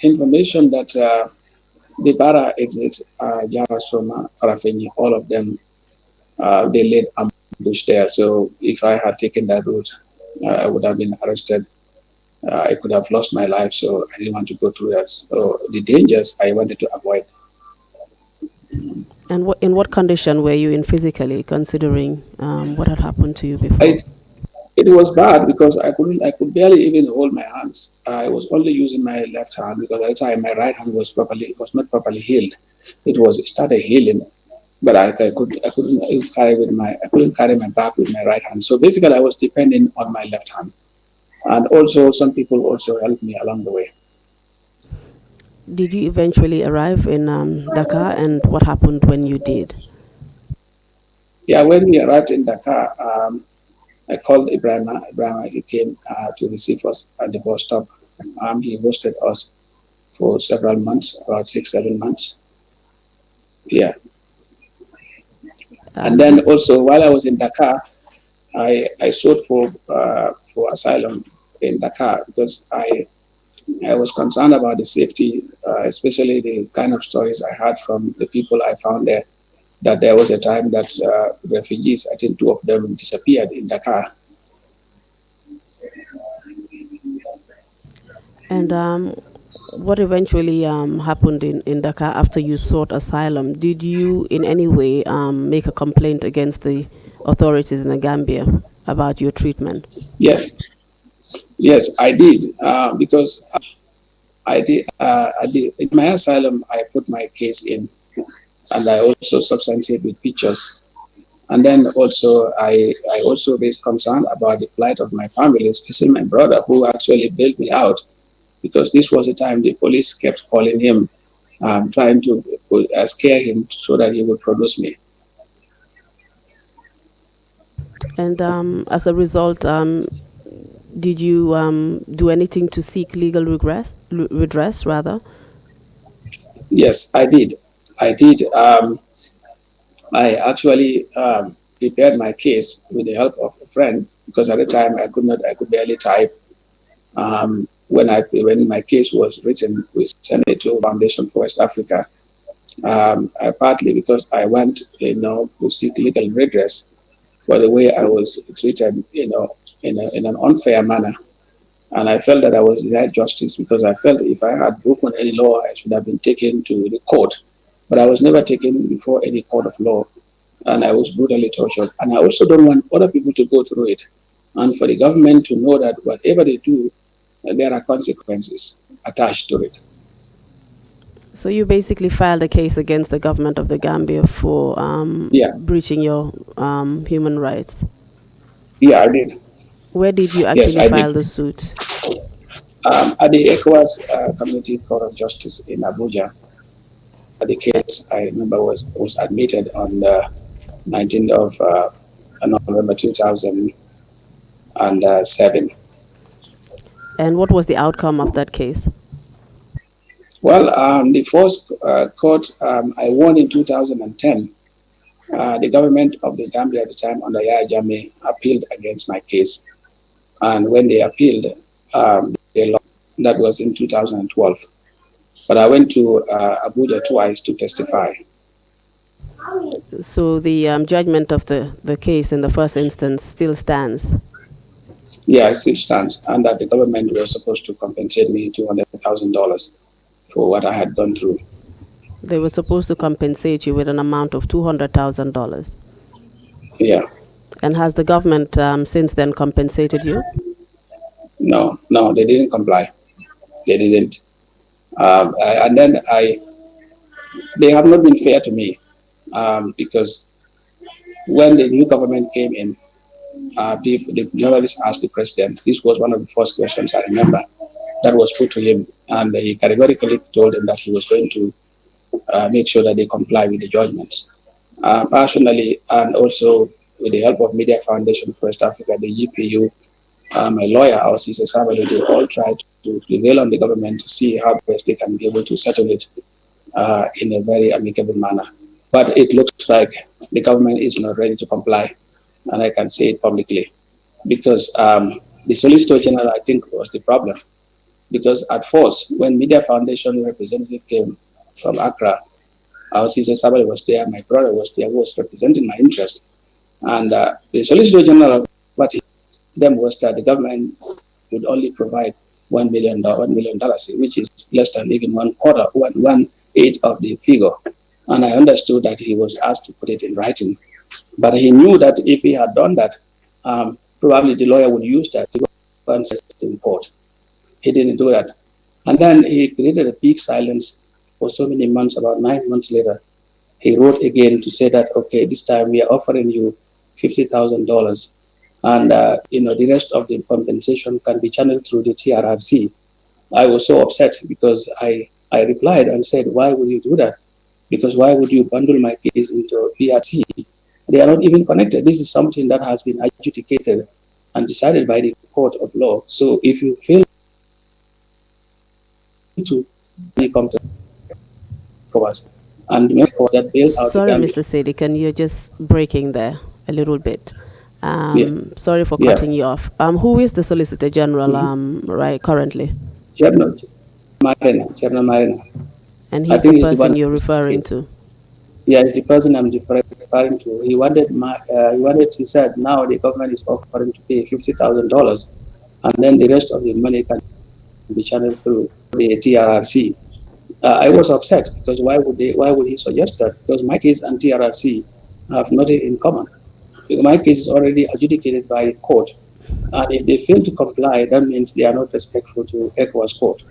information that the Bara exit, Jara, Soma, Farafeni, all of them, they laid ambush there. So if I had taken that route, I would have been arrested. I could have lost my life, so I didn't want to go through that. So the dangers I wanted to avoid. And in what condition were you in physically, considering what had happened to you before? It was bad because I could barely even hold my hands. I was only using my left hand because at the time my right hand was not properly healed. It started healing, but I couldn't carry my bag with my right hand. So basically, I was depending on my left hand, and also some people also helped me along the way. Did you eventually arrive in Dakar, and what happened when you did? Yeah, when we arrived in Dakar, I called Ibrahim. He came to receive us at the bus stop. He hosted us for several months, about 6-7 months. Yeah. And then also, while I was in Dakar, I sought for asylum in Dakar because I was concerned about the safety, especially the kind of stories I heard from the people I found there, that there was a time that refugees, I think 2 of them disappeared in Dakar. And what eventually happened in Dakar after you sought asylum? Did you in any way make a complaint against the authorities in the Gambia about your treatment? Yes, I did because I did. In my asylum, I put my case in, and I also substantiated with pictures. And then also, I also raised concern about the plight of my family, especially my brother, who actually bailed me out, because this was the time the police kept calling him, trying to scare him so that he would produce me. And as a result, did you do anything to seek legal redress rather? Yes, I did. I did. I actually prepared my case with the help of a friend, because at the time I could barely type. When my case was written, we sent it to Foundation for West Africa. Partly because I went, to seek legal redress for the way I was treated, in an unfair manner. And I felt that I was denied justice, because I felt if I had broken any law, I should have been taken to the court. But I was never taken before any court of law, and I was brutally tortured. And I also don't want other people to go through it, and for the government to know that whatever they do, there are consequences attached to it. So you basically filed a case against the government of the Gambia for Yeah, breaching your human rights. yeah, I did. Where did you Yes, actually I file did. the suit? At the ECOWAS Community Court of Justice in Abuja. The case I remember was admitted on the 19th of November 2007. And what was the outcome of that case? Well, the first court I won in 2010. The government of the Gambia at the time under Yahya Jammeh appealed against my case. And when they appealed, they lost. That was in 2012. But I went to Abuja twice to testify. So the judgment of the case in the first instance still stands. Yeah, it still stands. And that the government was supposed to compensate me $200,000 for what I had gone through. They were supposed to compensate you with an amount of $200,000. Yeah. And has the government since then compensated you? No, they didn't comply. They didn't. They have not been fair to me, because when the new government came in, the journalists asked the president. This was one of the first questions I remember that was put to him, and he categorically told them that he was going to make sure that they comply with the judgments. Personally, and also with the help of Media Foundation for West Africa, the GPU, my lawyer, our Cesar Sabali, they all tried to prevail on the government to see how best they can be able to settle it in a very amicable manner. But it looks like the government is not ready to comply, and I can say it publicly, because the Solicitor General, I think, was the problem. Because at first, when Media Foundation representative came from Accra, our Cesar Sabali was there, my brother was there, who was representing my interest. And the Solicitor General, what he them was that the government would only provide $1 million, which is less than even one eighth of the figure. And I understood that he was asked to put it in writing. But he knew that if he had done that, probably the lawyer would use that to go and in court. He didn't do that. And then he created a big silence for so many months. About 9 months later, he wrote again to say that, okay, this time we are offering you $50,000, and the rest of the compensation can be channeled through the TRRC. I was so upset because I replied and said, why would you do that? Because why would you bundle my case into PRC? They are not even connected. This is something that has been adjudicated and decided by the court of law. So if you fail to come to court and make that bail out. Sorry, Mr. Saidykhan, you're just breaking there a little bit. Sorry for cutting you off. Who is the Solicitor General right currently? General Marina. And he's the person you're referring to? Yeah, it's the person I'm referring to. He said now the government is offering to pay $50,000, and then the rest of the money can be channeled through the TRRC. I was upset because why would he suggest that? Because my case and TRRC have nothing in common. My case is already adjudicated by the court, and if they fail to comply, that means they are not respectful to ECOWAS court.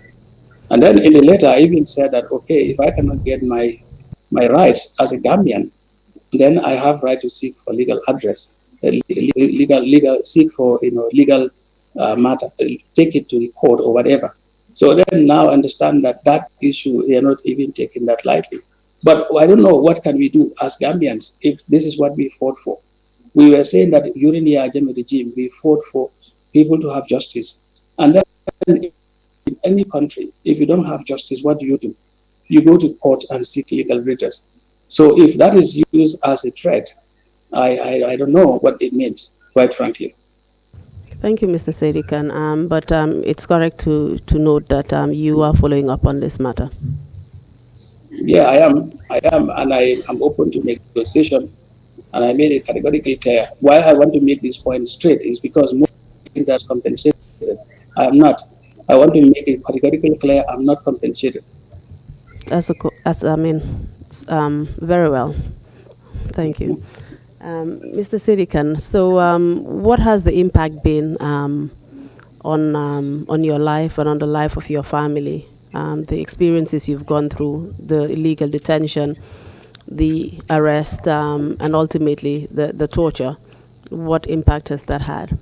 And then in the letter, I even said that, okay, if I cannot get my rights as a Gambian, then I have right to seek for legal address, legal seek for legal matter, take it to the court or whatever. So then now understand that that issue they are not even taking that lightly. But I don't know what can we do as Gambians if this is what we fought for. We were saying that during the Ajami regime we fought for people to have justice, and then in any country, if you don't have justice, what do? You go to court and seek legal redress. So if that is used as a threat, I don't know what it means, quite frankly. Thank you, Mr. Saidykhan. But it's correct to note that you are following up on this matter. Yeah, I am, and I am open to negotiation. And I made it categorically clear. Why I want to make this point straight is because most things that's compensated. I am not. I want to make it categorically clear. I'm not compensated. As I mean, very well. Thank you. Mr. Saidykhan, so what has the impact been on your life and on the life of your family? The experiences you've gone through, the illegal detention, the arrest, and ultimately the torture. What impact has that had?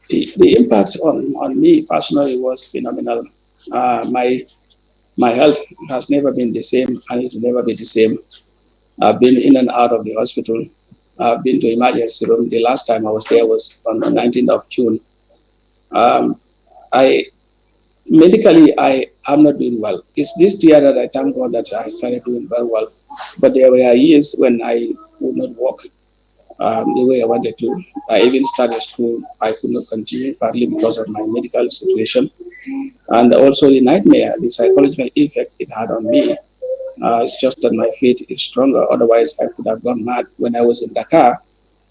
The impact on me personally was phenomenal. My health has never been the same, and it will never be the same. I've been in and out of the hospital. I've been to emergency room. The last time I was there was on the 19th of June. Um, I medically I am not doing well. It's this year that I thank God that I started doing very well. But there were years when I would not walk the way I wanted to. I even started school. I could not continue partly because of my medical situation and also the nightmare, the psychological effect it had on me. It's just that my faith is stronger. Otherwise, I could have gone mad. When I was in Dakar,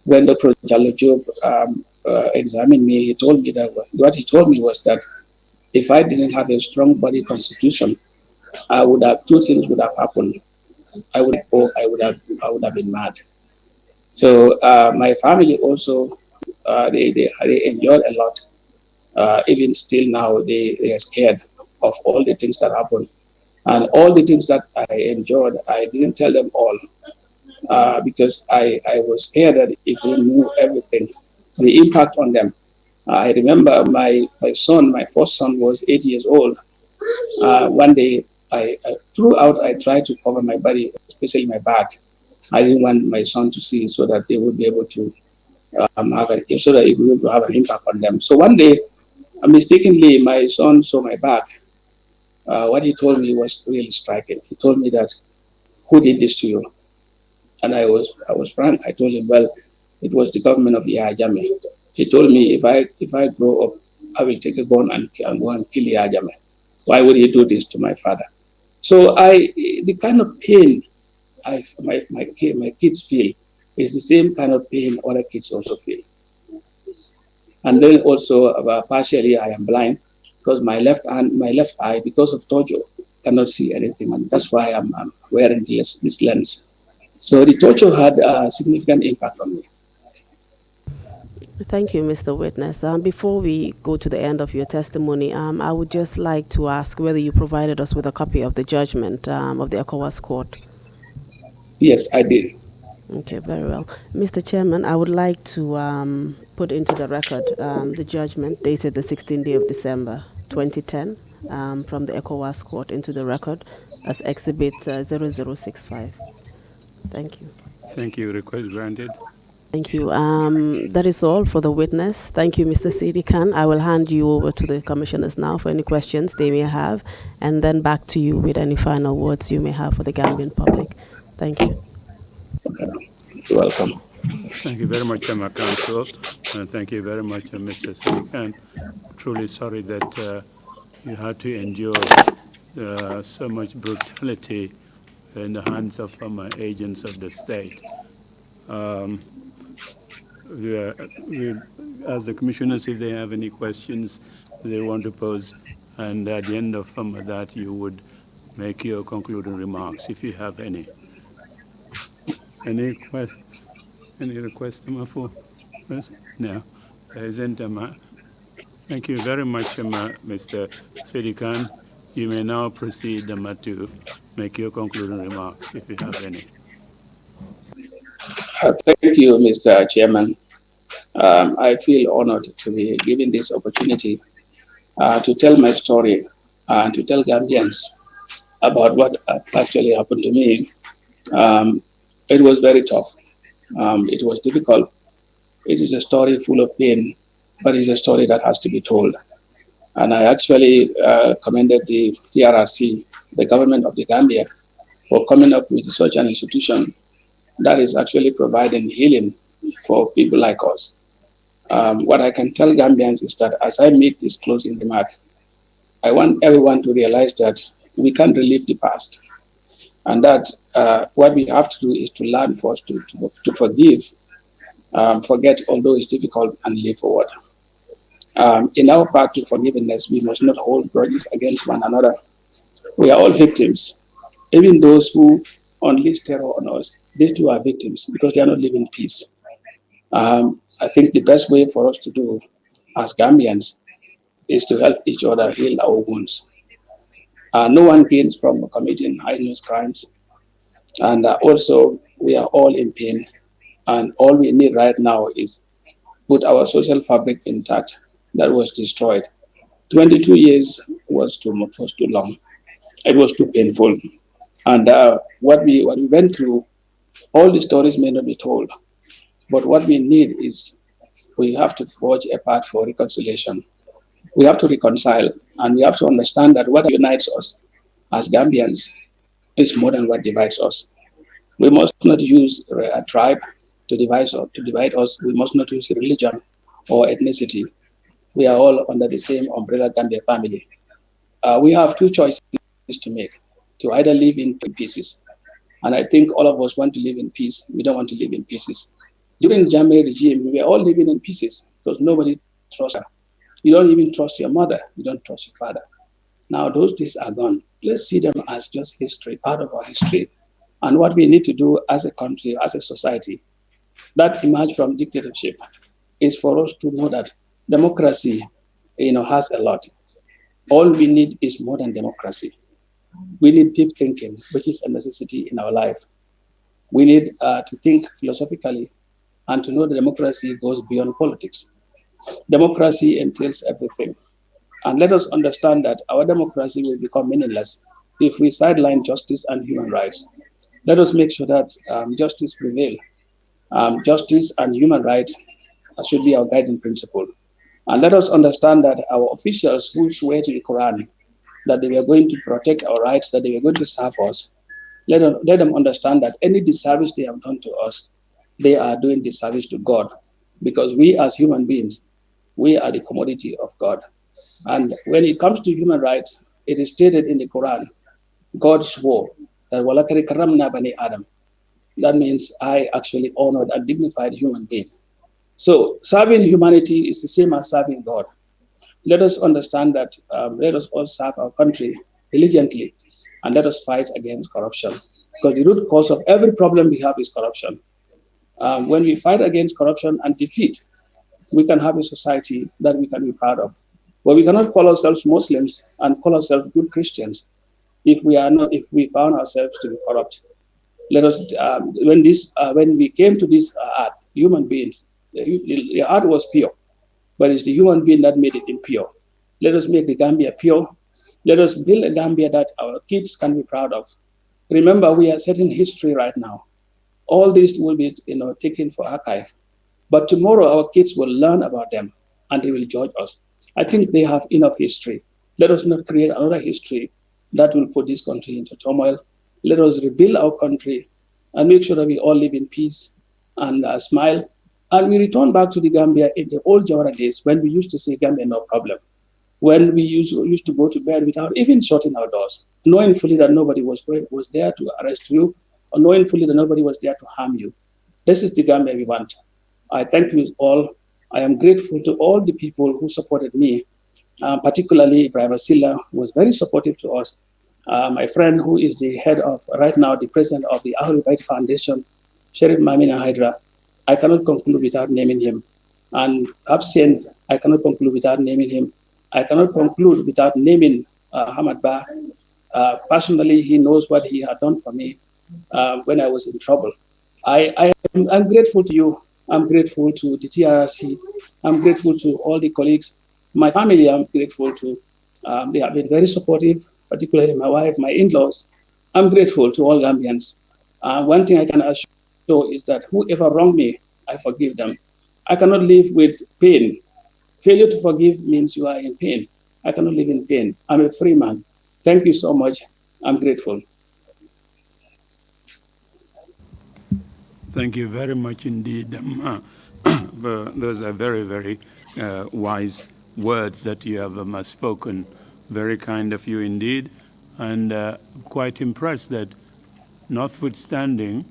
when Dr. Jallo Job examined me, he told me that what he told me was that if I didn't have a strong body constitution, I would have two things would have happened. I would have been mad. So my family also they enjoyed a lot. Even still now they are scared of all the things that happen and all the things that I enjoyed. I didn't tell them all because I was scared that if they knew everything, the impact on them. I remember my son, my first son was 8 years old. One day, throughout, I tried to cover my body, especially my back. I didn't want my son to see so that they would be able to so that it would have an impact on them. So one day, mistakenly, my son saw my back. What he told me was really striking. He told me that, "Who did this to you?" And I was frank. I told him, "Well, it was the government of Yahya. He told me if I grow up, I will take a gun and go and kill Yahya. Why would he do this to my father?" So the kind of pain my kids feel is the same kind of pain other kids also feel. And then also partially I am blind because my left eye, because of torture, cannot see anything, and that's why I'm wearing this lens. So the torture had a significant impact on me. Thank you, Mr. Witness. Before we go to the end of your testimony, I would just like to ask whether you provided us with a copy of the judgment of the ECOWAS court. Yes, I did. Okay, very well. Mr. Chairman, I would like to put into the record the judgment dated the 16th day of December 2010 from the ECOWAS court into the record as Exhibit 0065. Thank you. Thank you. Request granted. Thank you. That is all for the witness. Thank you, Mr. Saidykhan. I will hand you over to the commissioners now for any questions they may have, and then back to you with any final words you may have for the Gambian public. Thank you. You're welcome. Thank you very much, Counsel, and thank you very much, Mr. Saidykhan. Truly sorry that you had to endure so much brutality in the hands of agents of the state. We ask the commissioners if they have any questions they want to pose, and at the end of that, you would make your concluding remarks if you have any. Any request for? No, there isn't. Thank you very much, Mr. Saidykhan. You may now proceed to make your concluding remarks if you have any. Thank you, Mr. Chairman. I feel honored to be given this opportunity to tell my story and to tell Gambians about what actually happened to me. Um, it was very tough. It was difficult. It is a story full of pain, but it's a story that has to be told. And I actually commended the TRRC, the government of the Gambia, for coming up with such an institution that is actually providing healing for people like us. What I can tell Gambians is that as I make this closing remark, I want everyone to realize that we can't relive the past, and that what we have to do is to learn first to forgive, forget, although it's difficult, and live forward. In our path to forgiveness, we must not hold grudges against one another. We are all victims. Even those who unleash terror on us, they too are victims because they are not living peace. I think the best way for us to do as Gambians is to help each other heal our wounds. No one gains from committing heinous crimes. And also, we are all in pain. And all we need right now is put our social fabric intact that was destroyed. 22 years was too long. It was too painful. And what we went through, all the stories may not be told. But what we need is we have to forge a path for reconciliation. We have to reconcile, and we have to understand that what unites us as Gambians is more than what divides us. We must not use a tribe to divide us. We must not use religion or ethnicity. We are all under the same umbrella Gambia family. We have two choices to make: to either live in pieces, and I think all of us want to live in peace. We don't want to live in pieces. During the Jammeh regime, we were all living in pieces because nobody trusts her. You don't even trust your mother. You don't trust your father. Now those days are gone. Let's see them as just history, part of our history. And what we need to do as a country, as a society, that emerge from dictatorship is for us to know that democracy, has a lot. All we need is more than democracy. We need deep thinking, which is a necessity in our life. We need to think philosophically and to know that democracy goes beyond politics. Democracy entails everything. And let us understand that our democracy will become meaningless if we sideline justice and human rights. Let us make sure that justice prevails. Justice and human rights should be our guiding principle. And let us understand that our officials who swear to the Quran that they were going to protect our rights, that they were going to serve us, let them understand that any disservice they have done to us, they are doing disservice to God. Because we as human beings, we are the commodity of God. And when it comes to human rights, it is stated in the Quran, God swore that walakari karamna bani Adam. That means I actually honored and dignified human being. So serving humanity is the same as serving God. Let us understand that let us all serve our country diligently and let us fight against corruption. Because the root cause of every problem we have is corruption. When we fight against corruption and defeat, we can have a society that we can be proud of. But we cannot call ourselves Muslims and call ourselves good Christians if we found ourselves to be corrupt. Let us when we came to this earth, human beings, the earth was pure, but it's the human being that made it impure. Let us make the Gambia pure. Let us build a Gambia that our kids can be proud of. Remember, we are setting history right now. All this will be taken for archive. But tomorrow our kids will learn about them and they will judge us. I think they have enough history. Let us not create another history that will put this country into turmoil. Let us rebuild our country and make sure that we all live in peace and smile. And we return back to the Gambia in the old Jawara days when we used to say Gambia no problem. When we used to go to bed without even shutting our doors, knowing fully that nobody was there to arrest you, or knowing fully that nobody was there to harm you. This is the Gambia we want. I thank you all. I am grateful to all the people who supported me, particularly Ibrahim Asila, who was very supportive to us. My friend who is the head of, right now, the president of the Ahlul Bayt Foundation, Sharif Mamina Hydra. I cannot conclude without naming him. And Absent, I cannot conclude without naming him. I cannot conclude without naming Hamad Ba. Personally, he knows what he had done for me when I was in trouble. I'm grateful to you. I'm grateful to the TRC. I'm grateful to all the colleagues. My family, I'm grateful to. They have been very supportive, particularly my wife, my in-laws. I'm grateful to all Gambians. One thing I can assure is that whoever wronged me, I forgive them. I cannot live with pain. Failure to forgive means you are in pain. I cannot live in pain. I'm a free man. Thank you so much. I'm grateful. Thank you very much indeed. Those are very, very wise words that you have spoken. Very kind of you indeed. And quite impressed that notwithstanding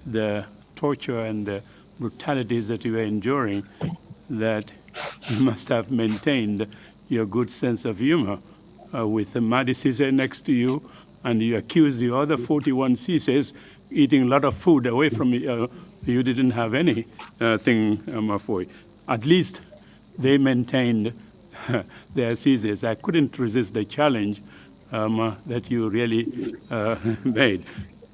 the torture and the brutalities that you were enduring, that you must have maintained your good sense of humor with the Madi Cisse next to you, and you accused the other 41 Cisses eating a lot of food away from you. You didn't have anything, Mafoy. At least they maintained their Cisses. I couldn't resist the challenge that you really made.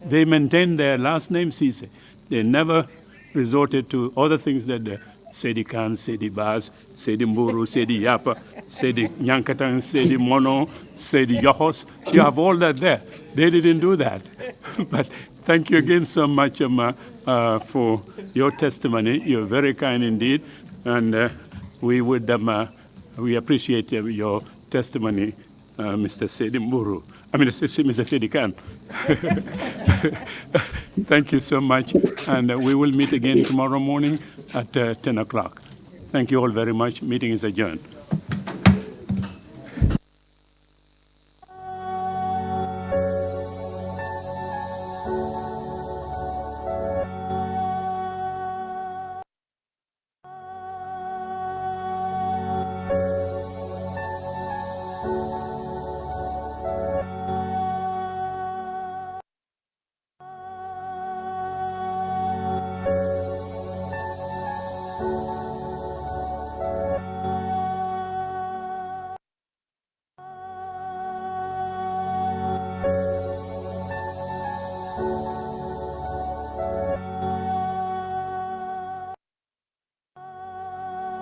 They maintained their last name, Cisse. They never resorted to other things that the Saidykhan, Saidi Baz, Saidi Mburu, Saidi Yapa, Saidi Nyankatan, Saidi Mono, Saidi Yohos. You have all that there. They didn't do that. But thank you again so much for your testimony. You're very kind indeed. And we appreciate your testimony, Mr. Saidi Mburu. I mean, Mr. Saidykhan. Thank you so much. And we will meet again tomorrow morning at 10 o'clock. Thank you all very much. Meeting is adjourned.